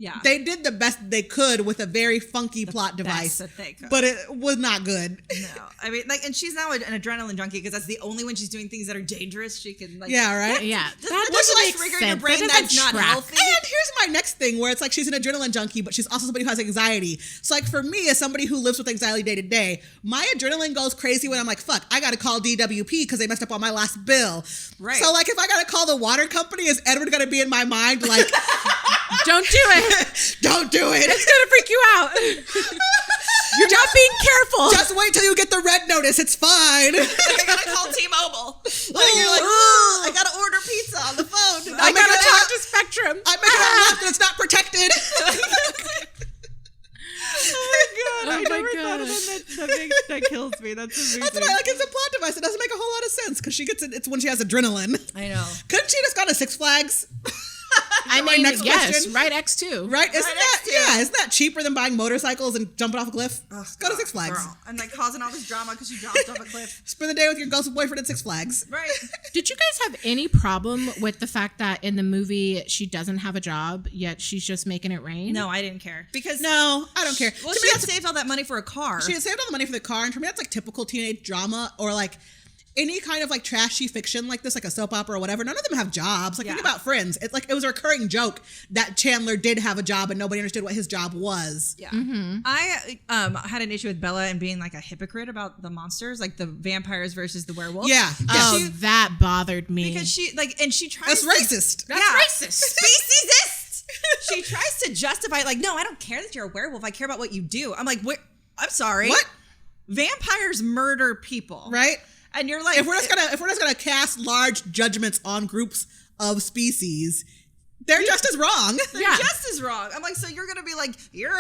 Yeah. They did the best they could with a very funky plot device, Best that they could. but it was not good. No, I mean, like, and she's now an adrenaline junkie because that's the only when she's doing things that are dangerous. She can, like, Yeah, right? Yeah. Just, That that doesn't doesn't make trigger sense. your brain That that's doesn't not track. healthy. And here's my next thing where it's like she's an adrenaline junkie, but she's also somebody who has anxiety. So like for me, as somebody who lives with anxiety day to day, my adrenaline goes crazy when I'm like, fuck, I got to call DWP because they messed up on my last bill. Right. So like if I got to call the water company, is Edward going to be in my mind like, Don't do it. don't do it. It's gonna freak you out. You're not being careful. Just wait till you get the red notice. It's fine. Like, I gotta call T-Mobile. Like, you're like, oh, I gotta order pizza on the phone. I gotta talk to Spectrum. I'm making it left and it's not protected. Oh my god! Oh I my never thought God. of that kills me. That's amazing. That's why, like, it's a plot device. It doesn't make a whole lot of sense because she gets it. It's when she has adrenaline. I know. Couldn't she just go to Six Flags? I my mean, next yes, question. right X2. Right? Isn't that X2. yeah? Isn't that cheaper than buying motorcycles and jumping off a cliff? Go to Six Flags. Girl. And like causing all this drama because she dropped off a cliff. Spend the day with your ghost boyfriend at Six Flags. Right. Did you guys have any problem with the fact that in the movie she doesn't have a job, yet she's just making it rain? No, I didn't care because No, I don't care. Well, To she me, had that's- saved all that money for a car. she had saved all the money for the car, and for me, that's like typical teenage drama or like any kind of like trashy fiction like this, like a soap opera or whatever. None of them have jobs. Like think about Friends. It's like it was a recurring joke that Chandler did have a job and nobody understood what his job was. Yeah. I had an issue with Bella and being like a hypocrite about the monsters, like the vampires versus the werewolves. Yeah. Oh, Yes. that bothered me. Because she like, and she tries That's to, racist. That's Yeah. racist. Speciesist. She tries to justify it, like, no, I don't care that you're a werewolf. I care about what you do. I'm like, what? I'm sorry. What? Vampires murder people, Right? And you're like, If we're just gonna cast large judgments on groups of species, they're just as wrong. they're Yeah. just as wrong. I'm like, so you're gonna be like, you're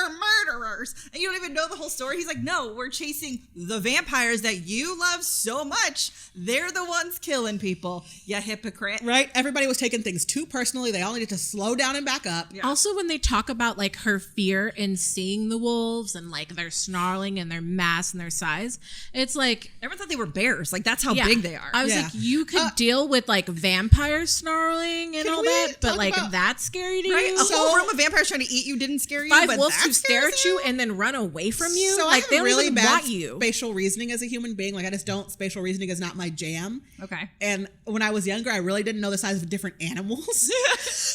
murderers, and you don't even know the whole story. He's like, no, we're chasing the vampires that you love so much. They're the ones killing people. You hypocrite. Right? Everybody was taking things too personally. They all needed to slow down and back up. Yeah. Also, when they talk about like her fear in seeing the wolves and like their snarling and their mass and their size, it's like, Everyone thought they were bears. Like that's how yeah. big they are. I was Yeah. like, you could deal with like vampires snarling and Can all we that, but talk like about- that's scary to Right? you. A whole room of vampires trying to eat you didn't scare you. 5 but wolves that who stare scares at you and then run away from you. So like I they have don't really even bad want you. spatial reasoning as a human being. Like I just don't. Spatial reasoning is not my jam. Okay. And when I was younger, I really didn't know the size of different animals.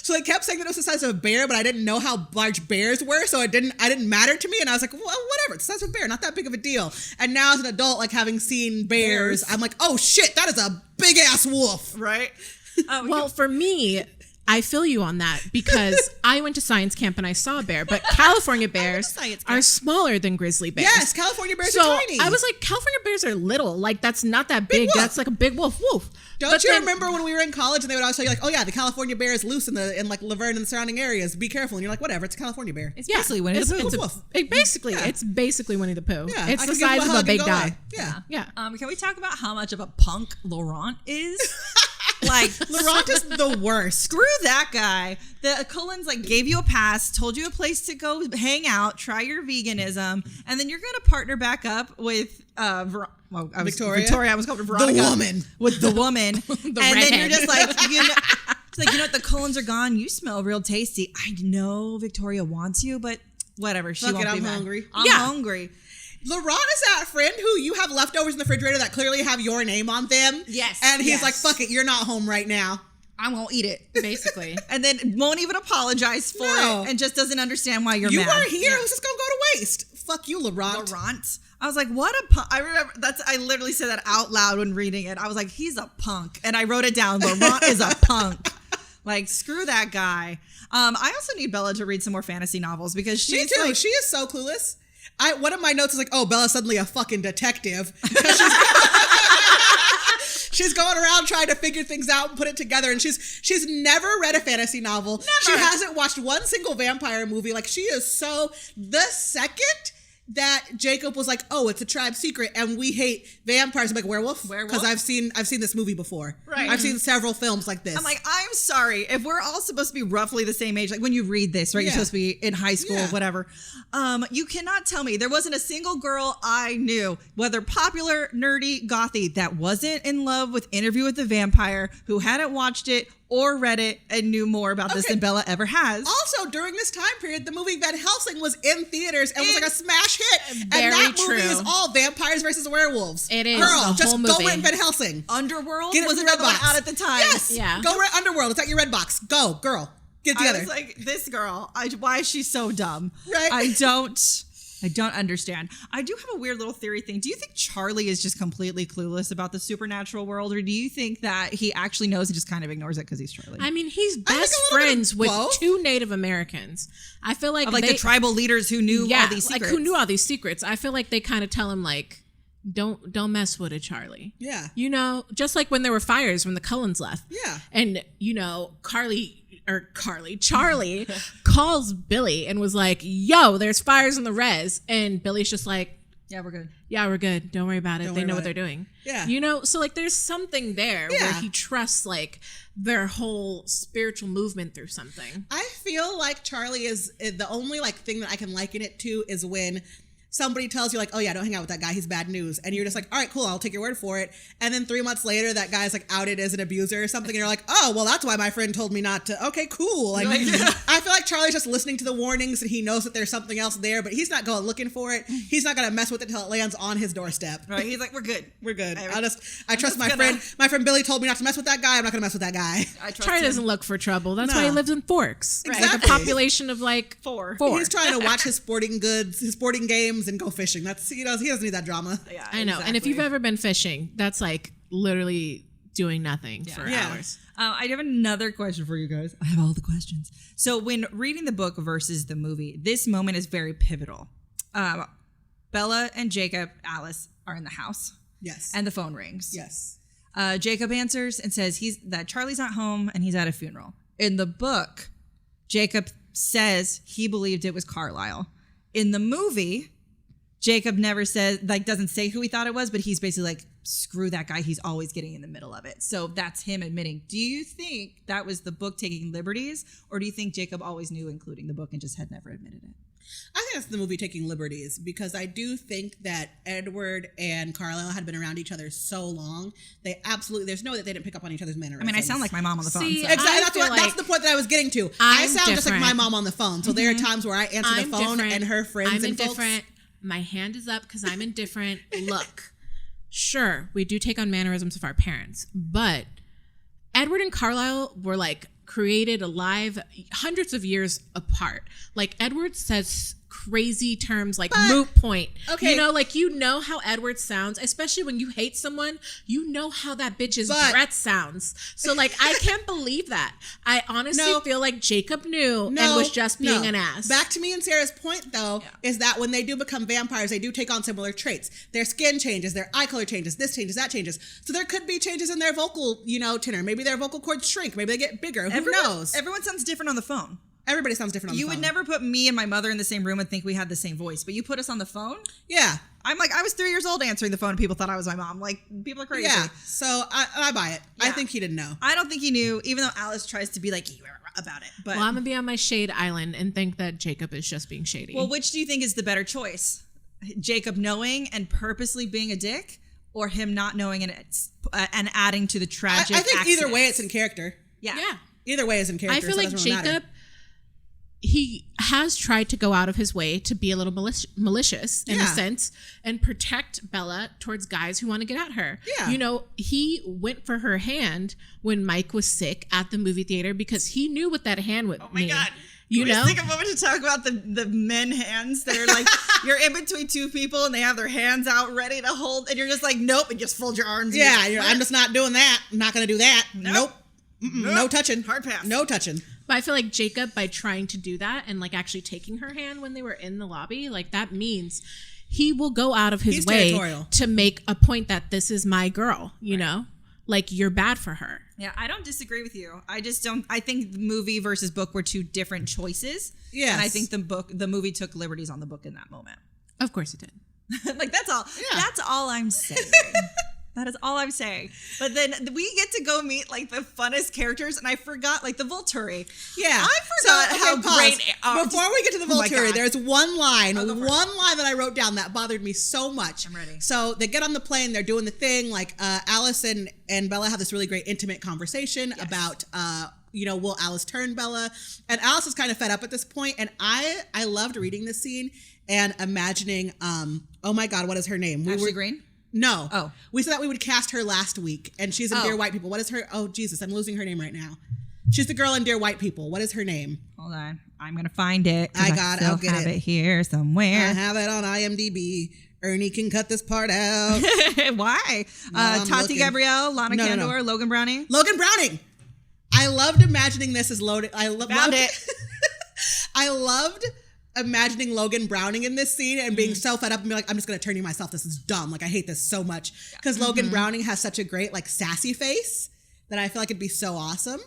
So they kept saying that it was the size of a bear, but I didn't know how large bears were, so it didn't matter to me. And I was like, well, whatever, it's the size of a bear, not that big of a deal. And now as an adult, like having seen bears, I'm like, oh shit, that is a big ass wolf. Right. Well, for me, I feel you on that because I went to science camp and I saw a bear, but California bears science are camp. smaller than grizzly bears. Yes, California bears So are tiny. I was like, California bears are little. Like that's not that big. wolf. That's like a big wolf. Don't But you then- remember when we were in college and they would always tell you like, oh yeah, the California bear is loose in like Laverne and the surrounding areas. Be careful. And you're like, whatever, it's a California bear. It's basically Winnie the Pooh. It's Wolf. It's basically Winnie the Pooh. Yeah, It's I the can give him size of hug a and big go dog. away. Yeah. Yeah. Can we talk about how much of a punk Laurent is? Like Laurent is the worst. Screw that guy. The Cullens like gave you a pass, told you a place to go hang out, try your veganism, and then you're gonna partner back up with Victoria? Victoria, I was called her Veronica. The woman. With the woman. And then redhead. you're just like, it's like, you know what, the Cullens are gone. You smell real tasty. I know Victoria wants you, but whatever. She Fuck won't it, be I'm mad. hungry. I'm Yeah. hungry. Laurent is that friend who you have leftovers in the refrigerator that clearly have your name on them. Yes, And he's yes. like, fuck it, you're not home right now. I'm gonna eat it. Basically. And then won't even apologize for No. it and just doesn't understand why you're You mad. weren't here. It was just going to go to waste. Fuck you, Laurent. Laurent. I was like, what a punk. I remember I literally said that out loud when reading it. I was like, he's a punk. And I wrote it down. Laurent is a punk. Like, screw that guy. I also need Bella to read some more fantasy novels because Me she's too. like, She is so clueless. One of my notes is like, oh, Bella's suddenly a fucking detective. She's going around trying to figure things out and put it together, and she's never read a fantasy novel. She hasn't watched one single vampire movie. Like, she is so the second that Jacob was like, oh, it's a tribe secret and we hate vampires. I'm like, werewolf? Because I've seen this movie before. Right. I've seen several films like this. I'm like, I'm sorry. If we're all supposed to be roughly the same age, like when you read this, right? You're Yeah. supposed to be in high school, Yeah. whatever. You cannot tell me there wasn't a single girl I knew, whether popular, nerdy, gothy, that wasn't in love with Interview with the Vampire, who hadn't watched it or read it and knew more about this Okay. than Bella ever has. Also, during this time period, the movie Van Helsing was in theaters and was like a smash hit. Very and that movie true. is all vampires versus werewolves. It is, Girl, the just whole go movie. rent Van Helsing. Underworld Get it was from another one Redbox. out at the time. Yes. Yeah. Go rent Underworld. It's at your Redbox. Go, girl. Get it I together. was like, this girl, why is she so dumb? Right. I don't I don't understand. I do have a weird little theory thing. Do you think Charlie is just completely clueless about the supernatural world, or do you think that he actually knows and just kind of ignores it because he's Charlie? I mean, he's best friends with two Native Americans. I feel like the tribal leaders who knew all these secrets. Like who knew all these secrets. I feel like they kind of tell him like, don't mess with it, Charlie. Yeah. You know, just like when there were fires when the Cullens left. Yeah. And you know, Charlie calls Billy and was like, yo, there's fires in the res. And Billy's just like, yeah, we're good. Yeah, we're good. Don't worry about it. They know what they're doing. Yeah. You know, so like there's something there where he trusts like their whole spiritual movement through something. I feel like Charlie is the only like thing that I can liken it to is when somebody tells you like, oh yeah, don't hang out with that guy, he's bad news. And you're just like, all right, cool, I'll take your word for it. And then 3 months later, that guy's like outed as an abuser or something. And you're like, oh, well, that's why my friend told me not to. Okay, cool. Like, I feel like Charlie's just listening to the warnings and he knows that there's something else there, but he's not going looking for it. He's not going to mess with it until it lands on his doorstep. Right, he's like, we're good. We're good. I trust my friend. My friend Billy told me not to mess with that guy. I'm not going to mess with that guy. Charlie doesn't look for trouble. That's why he lives in Forks. Exactly. Like a population of like four. He's trying to watch his sporting games and go fishing. He doesn't need that drama. Yeah, I know. Exactly. And if you've ever been fishing, that's like literally doing nothing for hours. I have another question for you guys. I have all the questions. So when reading the book versus the movie, this moment is very pivotal. Bella and Jacob, Alice, are in the house. Yes. And the phone rings. Yes. Jacob answers and says that Charlie's not home and he's at a funeral. In the book, Jacob says he believed it was Carlisle. In the movie, Jacob never says, like, doesn't say who he thought it was, but he's basically like, screw that guy. He's always getting in the middle of it. So that's him admitting. Do you think that was the book taking liberties, or do you think Jacob always knew, including the book, and just had never admitted it? I think that's the movie taking liberties, because I do think that Edward and Carlisle had been around each other so long. They absolutely, there's no way that they didn't pick up on each other's mannerisms. I mean, I sound like my mom on the phone. See, so. Exactly. That's the point that I was getting to. I sound just like my mom on the phone. So there are times where I answer the phone and her friends and folks. My hand is up because I'm indifferent. Look, sure, we do take on mannerisms of our parents, but Edward and Carlisle were like created alive hundreds of years apart. Like Edward says crazy terms like moot point. Okay. You know, like you know how Edward sounds, especially when you hate someone, you know how that bitch's breath sounds. So like I can't believe that. I honestly feel like Jacob knew and was just being an ass. Back to me and Sarah's point though, is that when they do become vampires, they do take on similar traits. Their skin changes, their eye color changes, this changes, that changes. So there could be changes in their vocal, tenor. Maybe their vocal cords shrink, maybe they get bigger. Who knows? Everyone sounds different on the phone. Everybody sounds different on the phone. You would never put me and my mother in the same room and think we had the same voice, but you put us on the phone? Yeah. I'm like, I was 3 years old answering the phone and people thought I was my mom. Like, people are crazy. Yeah, so I buy it. Yeah. I think he didn't know. I don't think he knew, even though Alice tries to be like about it. But well, I'm going to be on my shade island and think that Jacob is just being shady. Well, which do you think is the better choice? Jacob knowing and purposely being a dick, or him not knowing and adding to the tragic I think accident? Either way, it's in character. Yeah. Either way is in character. I feel like Jacob, he has tried to go out of his way to be a little malicious in a sense and protect Bella towards guys who want to get at her. Yeah. He went for her hand when Mike was sick at the movie theater because he knew what that hand would mean. Oh my God. Can we just take a moment to talk about the men hands that are like, you're in between two people and they have their hands out ready to hold and you're just like, nope, and just fold your arms. Yeah, I'm just not doing that. I'm not going to do that. Nope. No touching. Hard pass. No touching. But I feel like Jacob, by trying to do that and like actually taking her hand when they were in the lobby, like that means he will go out of his way to make a point that this is my girl, you know? Like you're bad for her. Yeah, I don't disagree with you. I think the movie versus book were two different choices. Yeah. And I think the movie took liberties on the book in that moment. Of course it did. Like that's all. Yeah. That's all I'm saying. That is all I'm saying. But then we get to go meet like the funnest characters, and I forgot like the Volturi. Yeah, I forgot how great. Before we get to the Volturi, there's one line that I wrote down that bothered me so much. I'm ready. So they get on the plane, they're doing the thing. Like Alice and Bella have this really great intimate conversation about. Will Alice turn Bella? And Alice is kind of fed up at this point, and I loved reading this scene and imagining. Oh my God, what is her name? Ashley Green. No. Oh. We said that we would cast her last week, and she's in Dear White People. What is her? Oh, Jesus, I'm losing her name right now. She's the girl in Dear White People. What is her name? Hold on. I'm going to find it. I'll get have it here somewhere. I have it on IMDb. Ernie can cut this part out. Why? I'm Tati looking. Gabrielle, Lana No. Candor, Logan Browning. Logan Browning. I loved imagining this as loaded. Found it. I loved imagining Logan Browning in this scene and being so fed up and be like, I'm just going to turn you myself. This is dumb. Like, I hate this so much. Because Logan Browning has such a great, like, sassy face that I feel like it'd be so awesome.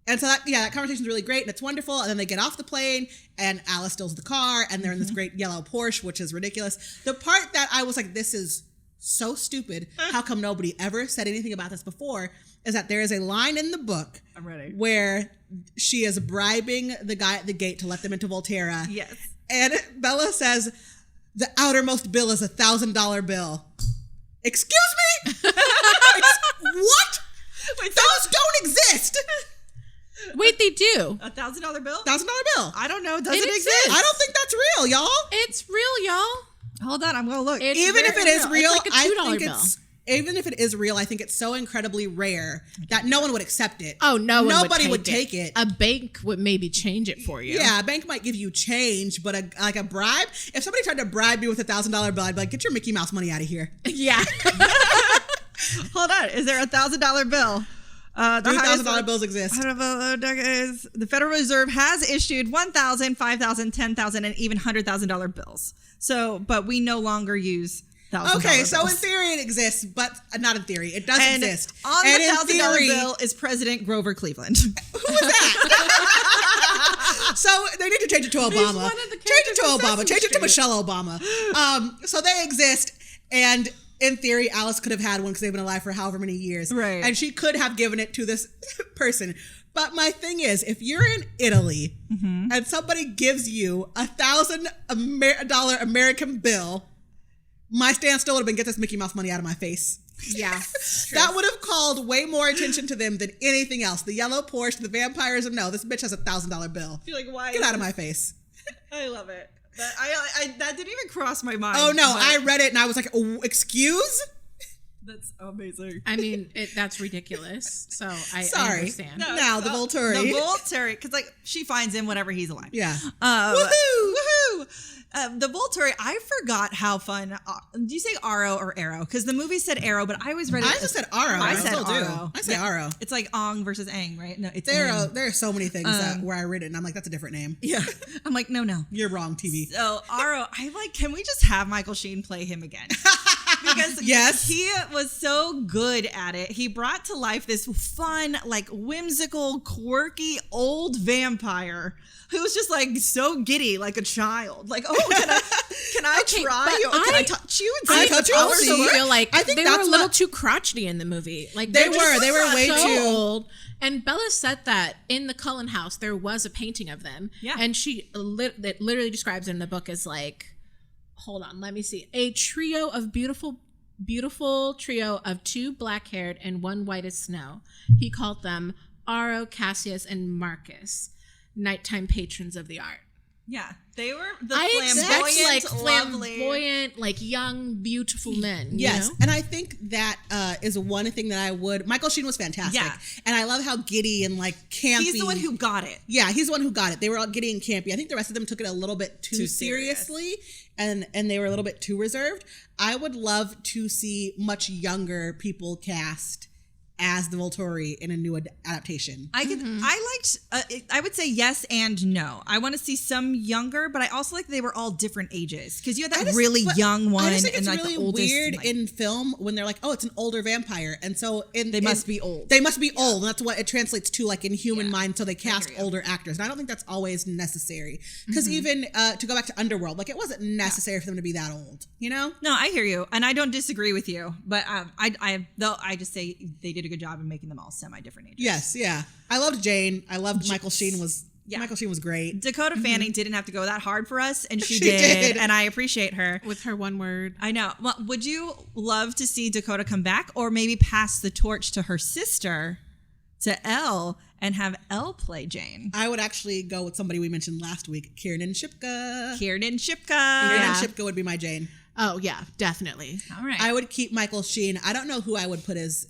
And so that conversation's really great and it's wonderful. And then they get off the plane and Alice steals the car and they're in this great yellow Porsche, which is ridiculous. The part that I was like, this is so stupid. How come nobody ever said anything about this before? Is that there is a line in the book I'm ready. where she is bribing the guy at the gate to let them into Volterra. Yes. And Bella says, the outermost bill is $1,000 bill. Excuse me? What? Wait, Those don't exist. Wait, they do. $1,000 bill? $1,000 bill. I don't know. Does it exists. exist? I don't think that's real, y'all. It's real, y'all. Hold on. I'm going to look. It's Even if it is real, it's like a I $2 think bill. even if it is real, I think it's so incredibly rare that no one would accept it. Oh, Nobody would take it. A bank would maybe change it for you. Yeah, a bank might give you change, but a bribe. If somebody tried to bribe me with $1,000 bill, I'd be like, get your Mickey Mouse money out of here. Yeah. Hold on. Is there a $1,000 bill? The $3,000 bills exist. The Federal Reserve has issued $1,000, $5,000, $10,000, and even $100,000 bills. So, but we no longer use $1,000 Okay, so in bills. theory it exists, but not in theory. It does And exist. on And the in $1,000 theory- bill is President Grover Cleveland. Who is that? So they need to change it to Obama. one of the Change it to characters from Obama. Sesame Change it to Street. Michelle Obama. So they exist, and in theory, Alice could have had one because they've been alive for however many years. Right. And she could have given it to this person. But my thing is, if you're in Italy and somebody gives you $1,000 American bill, my stance still would have been, get this Mickey Mouse money out of my face. Yeah. That would have called way more attention to them than anything else. The yellow Porsche, the vampirism. No, this bitch has $1,000 bill. You're like, why? Get out of my face. I love it. That didn't even cross my mind. Oh no, but I read it and I was like, oh, excuse? That's amazing. I mean, that's ridiculous. So I Sorry. understand. No. Now, the Volturi. The Volturi, because like she finds him whenever he's alive. Yeah. Woohoo! The Volturi, I forgot how fun. Do you say Aro or Arrow? Because the movie said Arrow, but I always read it. I just said Aro. I I said still do. Aro. I say Aro. It's like Ong versus Aang, right? No, it's There Aang. are so many things where I read it and I'm like, that's a different name. Yeah. I'm like, no. You're wrong, TV. So Aro, can we just have Michael Sheen play him again? Because Yes. he was so good at it. He brought to life this fun, like whimsical, quirky old vampire who was just like so giddy, like a child. Like, oh, can I Okay, try but you? Can I touch you? And I see touch the you? powers See? of I it? feel like I think they were a that's little what- too crotchety in the movie. Like They they're were. They were way so too old. And Bella said that in the Cullen house there was a painting of them. Yeah. And she it literally describes it in the book as like, hold on, let me see, a trio of beautiful trio of 2 black-haired and 1 white as snow. He called them Aro, Cassius, and Marcus, nighttime patrons of the art. Yeah, they were the I expect lovely. flamboyant, like young, beautiful men. Yes, you know? and I think that is one thing that I would. Michael Sheen was fantastic, Yeah. and I love how giddy and like campy. He's the one who got it. Yeah, he's the one who got it. They were all giddy and campy. I think the rest of them took it a little bit too serious. seriously, and they were a little bit too reserved. I would love to see much younger people cast as the Volturi in a new adaptation. I liked. I would say yes and no. I want to see some younger, but I also like they were all different ages because you had that really But young one I just think and it's like really the oldest. weird like, in film when they're like, oh, it's an older vampire, and so They must be old. They must be old, and that's what it translates to, like in human mind. So they cast hear you. older actors, and I don't think that's always necessary. Because even to go back to Underworld, like it wasn't necessary for them to be that old, you know? No, I hear you, and I don't disagree with you. But I just say they did a good job in making them all semi-different ages. Yes, yeah. I loved Jane. I loved Michael Sheen was. Yeah. Michael Sheen was great. Dakota Fanning didn't have to go that hard for us, and she She did, did. and I appreciate her. With her one word. I know. Well, would you love to see Dakota come back, or maybe pass the torch to her sister, to Elle, and have Elle play Jane? I would actually go with somebody we mentioned last week, Kiernan Shipka. Kiernan Shipka. Kiernan Shipka would be my Jane. Oh, yeah, definitely. All right. I would keep Michael Sheen. I don't know who I would put as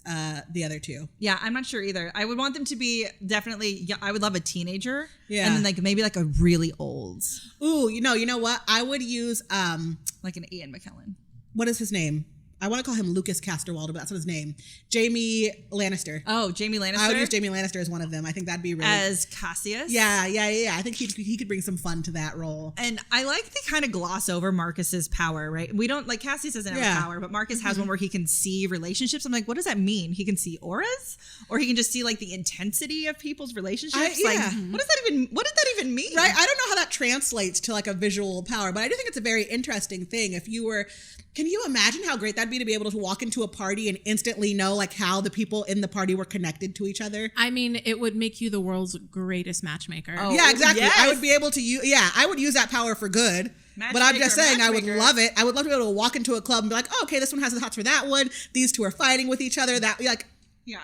the other two. Yeah, I'm not sure either. I would want them to be definitely, I would love a teenager. Yeah. And then like maybe like a really old. Ooh, you know what? I would use, Like an Ian McKellen. what is his name? I want to call him Lucas Casterwald, but that's not his name. Jamie Lannister. Oh, Jamie Lannister? I would use Jamie Lannister as one of them. I think that'd be really... As Cassius? Yeah. I think he could bring some fun to that role. And I like they kind of gloss over Marcus's power, right? We don't, like Cassius doesn't have power, but Marcus has one where he can see relationships. I'm like, what does that mean? He can see auras? Or he can just see like the intensity of people's relationships? Like, what does that even mean? Right? I don't know how that translates to like a visual power, but I do think it's a very interesting thing. If you were... Can you imagine how great that'd be to be able to walk into a party and instantly know like how the people in the party were connected to each other? I mean, it would make you the world's greatest matchmaker. Oh, yeah, exactly. yes. I would be able to use, I would use that power for good. But I'm just saying, I would love it. I would love to be able to walk into a club and be like, oh, okay, this one has the hots for that one. These two are fighting with each other. That, like, Yeah.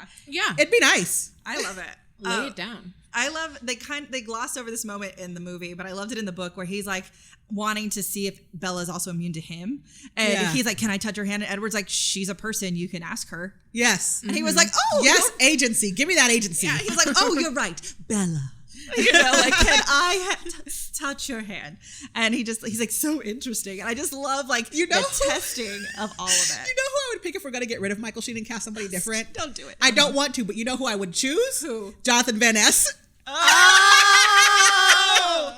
it'd be nice. I love it. Lay it down. I love they gloss over this moment in the movie, but I loved it in the book where he's like wanting to see if Bella's also immune to him, and he's like, "Can I touch her hand?" And Edward's like, "She's a person, you can ask her." Yes. And he was like, "Oh, yes, agency. Give me that agency." yeah." He was like, "Oh, you're right, Bella." You know, like, can I touch your hand? And he's like so interesting, and I just love like the testing of all of it. You know who I would pick if we're gonna get rid of Michael Sheen and cast somebody different? Don't do it. I don't want to, but you know who I would choose? Who? Jonathan Van Ness. Oh!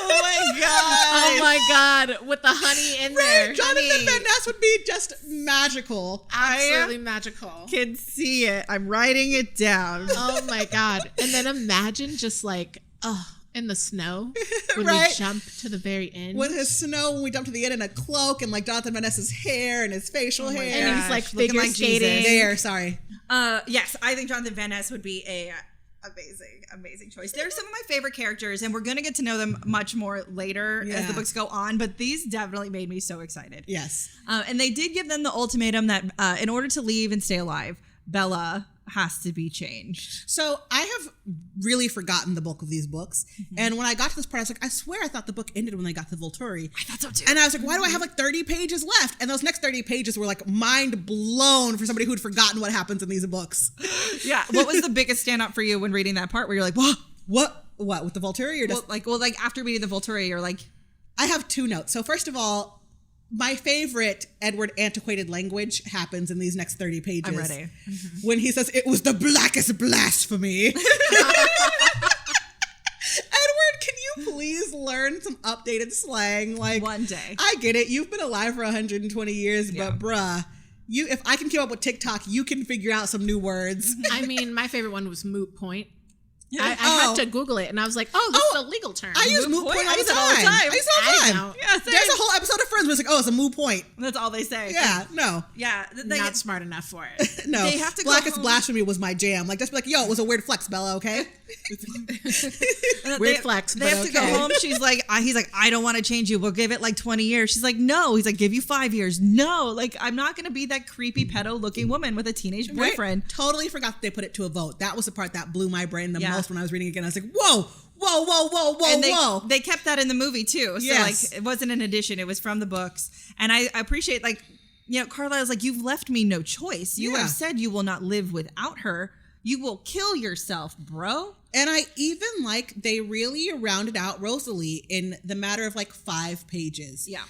Oh my god! Oh my god, with the honey in there. Jonathan Van Ness would be just magical. Absolutely magical. Can see it. I'm writing it down. Oh my god. And then imagine just like, in the snow when Right? we jump to the very end. With his snow, when we jump to the end in a cloak and like Jonathan Van Ness's hair and his facial hair. and he's like looking figure like skating. Jesus. There, sorry. Yes, I think Jonathan Van Ness would be a amazing choice. They're some of my favorite characters, and we're going to get to know them much more later as the books go on, but these definitely made me so excited. Yes. And they did give them the ultimatum that in order to leave and stay alive, Bella has to be changed. So I have really forgotten the bulk of these books. And when I got to this part, I was like, I swear I thought the book ended when they got to Volturi. I thought so too. And I was like, why do I have like 30 pages left? And those next 30 pages were like mind blown for somebody who'd forgotten what happens in these books. Yeah. What was the biggest standout for you when reading that part where you're like, what? What? With the Volturi or just... Well, after reading the Volturi, you're like... I have two notes. So first of all, my favorite Edward antiquated language happens in these next 30 pages. I'm ready. When he says, it was the blackest blasphemy. Edward, can you please learn some updated slang? Like, One day. I get it. You've been alive for 120 years, but bruh, if I can keep up with TikTok, you can figure out some new words. I mean, my favorite one was moot point. I had to Google it, and I was like, "Oh, this is a legal term." I use moot point all I the use it all the time. time. I use it all the I time. know. Yeah, same. There's a whole episode of Friends where it's like, oh, it's a moot point. That's all they say. Yeah, no. Yeah. Not smart enough for it. No, They have to go blackest home. blasphemy was my jam. Like, just be like, yo, it was a weird flex, Bella, okay? Weird flex, They but have to go okay. home. She's like, he's like, I don't want to change you. We'll give it like 20 years. She's like, no. He's like, give you 5 years. No. Like, I'm not going to be that creepy pedo looking woman with a teenage Right? boyfriend. Totally forgot that they put it to a vote. That was the part that blew my brain the Yeah. most when I was reading it again. I was like, whoa, And whoa. they kept that in the movie too. So Yes. like, it wasn't an addition. It was from the books. And I appreciate like, Carlisle's like, you've left me no choice. You Yeah. have said you will not live without her. You will kill yourself, bro. And I even like they really rounded out Rosalie in the matter of like 5 pages. Yeah.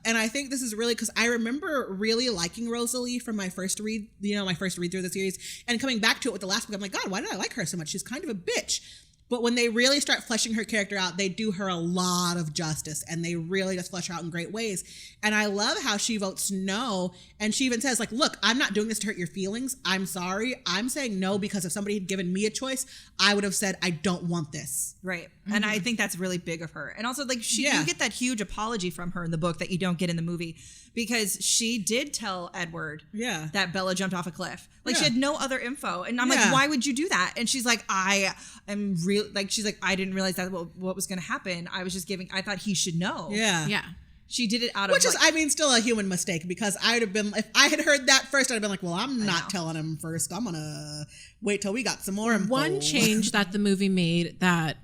And I think this is really because I remember really liking Rosalie from my first read, my first read through the series, and coming back to it with the last book, I'm like, God, why did I like her so much? She's kind of a bitch. But when they really start fleshing her character out, they do her a lot of justice, and they really just flesh her out in great ways. And I love how she votes no, and she even says, like, look, I'm not doing this to hurt your feelings. I'm sorry. I'm saying no because if somebody had given me a choice, I would have said, I don't want this. Right. And I think that's really big of her. And also, like, you get that huge apology from her in the book that you don't get in the movie, because she did tell Edward that Bella jumped off a cliff. Like, she had no other info. And I'm like, why would you do that? And she's like, I am real. Like, she's like, I didn't realize that what was going to happen. I was just I thought he should know. Yeah. She did it out of Which is, I mean, still a human mistake, because I'd have been, if I had heard that first, I'd have been like, well, I'm not telling him first. I'm going to wait till we got some more info. One change that the movie made that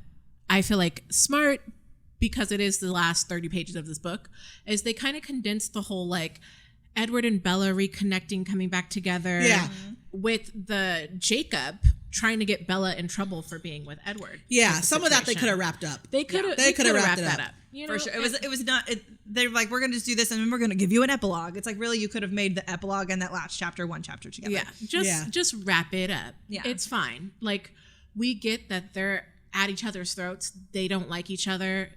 I feel like smart because it is the last 30 pages of this book, is they kind of condense the whole like Edward and Bella reconnecting, coming back together. Yeah. With the Jacob trying to get Bella in trouble for being with Edward. Yeah, some of that they could have wrapped up. They could have wrapped that up. You know, for sure. It was not. They're like, we're gonna just do this, and then we're gonna give you an epilogue. It's like, really, you could have made the epilogue and that last chapter one chapter together. Yeah, just wrap it up. Yeah, it's fine. Like, we get that they're at each other's throats. They don't like each other.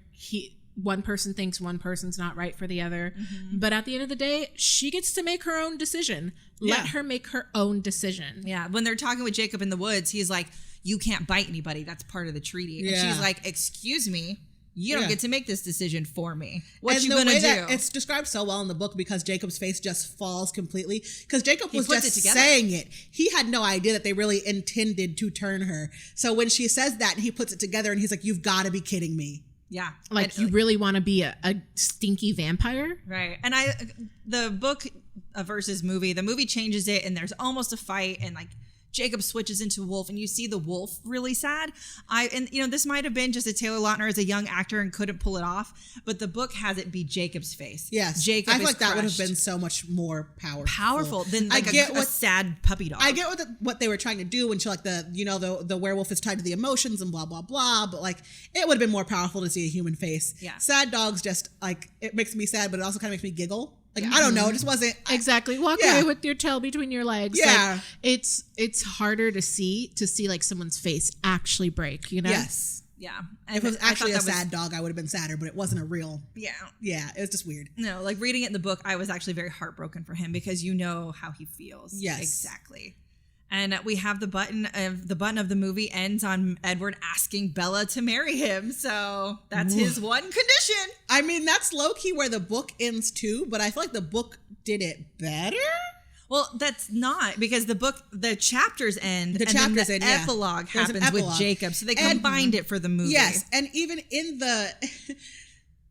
One person thinks one person's not right for the other. Mm-hmm. But at the end of the day, she gets to make her own decision. Let her make her own decision. Yeah. When they're talking with Jacob in the woods, he's like, you can't bite anybody. That's part of the treaty. Yeah. And she's like, excuse me. You don't get to make this decision for me. What you gonna do? It's described so well in the book because Jacob's face just falls completely. Because Jacob was just saying it. He had no idea that they really intended to turn her. So when she says that and he puts it together and he's like, you've got to be kidding me. Yeah. Like, you really want to be a stinky vampire? Right. And the book versus movie, the movie changes it and there's almost a fight and like Jacob switches into wolf and you see the wolf really sad. This might have been just a Taylor Lautner as a young actor and couldn't pull it off, but the book has it be Jacob's face. Yes. Jacob I feel like that would have been so much more powerful than like a sad puppy dog. I get what they were trying to do when she like the werewolf is tied to the emotions and blah, blah, blah. But like, it would have been more powerful to see a human face. Yeah. Sad dogs just like, it makes me sad, but it also kind of makes me giggle. Like, I don't know. It just wasn't. Exactly. Walk away with your tail between your legs. Yeah. Like, it's harder to see like someone's face actually break, you know? Yes. Yeah. If it was actually a sad dog, I would have been sadder, but it wasn't a real. Yeah. Yeah. It was just weird. No, like reading it in the book, I was actually very heartbroken for him because you know how he feels. Yes. Exactly. And we have the button of the movie ends on Edward asking Bella to marry him. So that's his one condition. I mean, that's low-key where the book ends too, but I feel like the book did it better. Well, that's not, because the chapters end and then the epilogue happens with Jacob. So they combined it for the movie. Yes. And even in the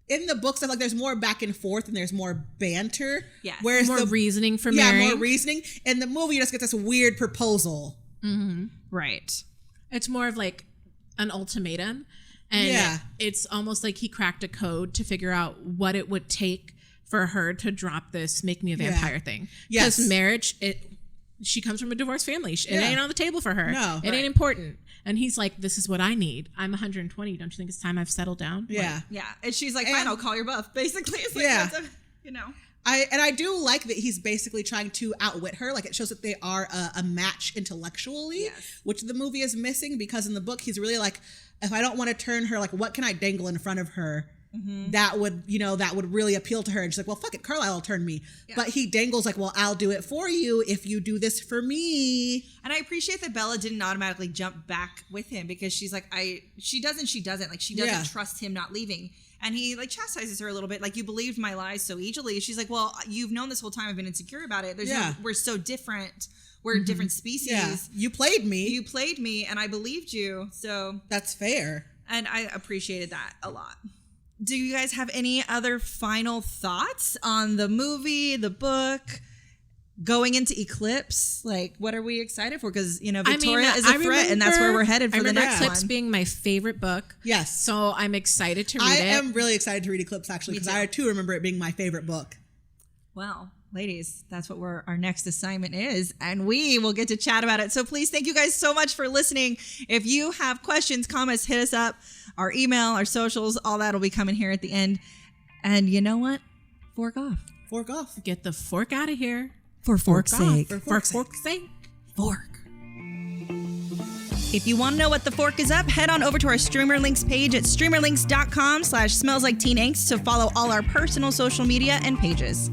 in the books, I feel like there's more back and forth and there's more banter. Yes. Whereas more reasoning for marrying. Yeah, more reasoning. In the movie, you just get this weird proposal. Mm-hmm. Right. It's more of like an ultimatum. And it's almost like he cracked a code to figure out what it would take for her to drop this make me a vampire thing. Because marriage, she comes from a divorced family. It ain't on the table for her. No. It ain't important. And he's like, this is what I need. I'm 120. Don't you think it's time I've settled down? Yeah. Like, yeah. And she's like, fine, I'll call your bluff. Basically, it's like, I do like that he's basically trying to outwit her. Like, it shows that they are a match intellectually, which the movie is missing, because in the book, he's really like, if I don't want to turn her, like, what can I dangle in front of her that would really appeal to her? And she's like, well, fuck it, Carlisle will turn me. Yeah. But he dangles like, well, I'll do it for you if you do this for me. And I appreciate that Bella didn't automatically jump back with him, because she's like, she doesn't like, she doesn't trust him not leaving. And he like chastises her a little bit, like, you believed my lies so easily. She's like, well, you've known this whole time I've been insecure about it. We're so different. We're different species. Yeah. You played me and I believed you. So that's fair. And I appreciated that a lot. Do you guys have any other final thoughts on the movie, the book, going into Eclipse? Like, what are we excited for? Because, Victoria is a threat, and that's where we're headed for the next Eclipse one. being my favorite book. Yes. So I'm excited to read it. I am really excited to read Eclipse, actually, because I too remember it being my favorite book. Well, ladies, that's what our next assignment is, and we will get to chat about it. So please, thank you guys so much for listening. If you have questions, comments, hit us up. Our email, our socials, all that will be coming here at the end. And you know what? Fork off. Fork off. Get the fork out of here. For fork's sake. For fork's sake. Fork. If you want to know what the fork is up, head on over to our Streamer Links page at streamerlinks.com/smellsliketeenangst to follow all our personal social media and pages.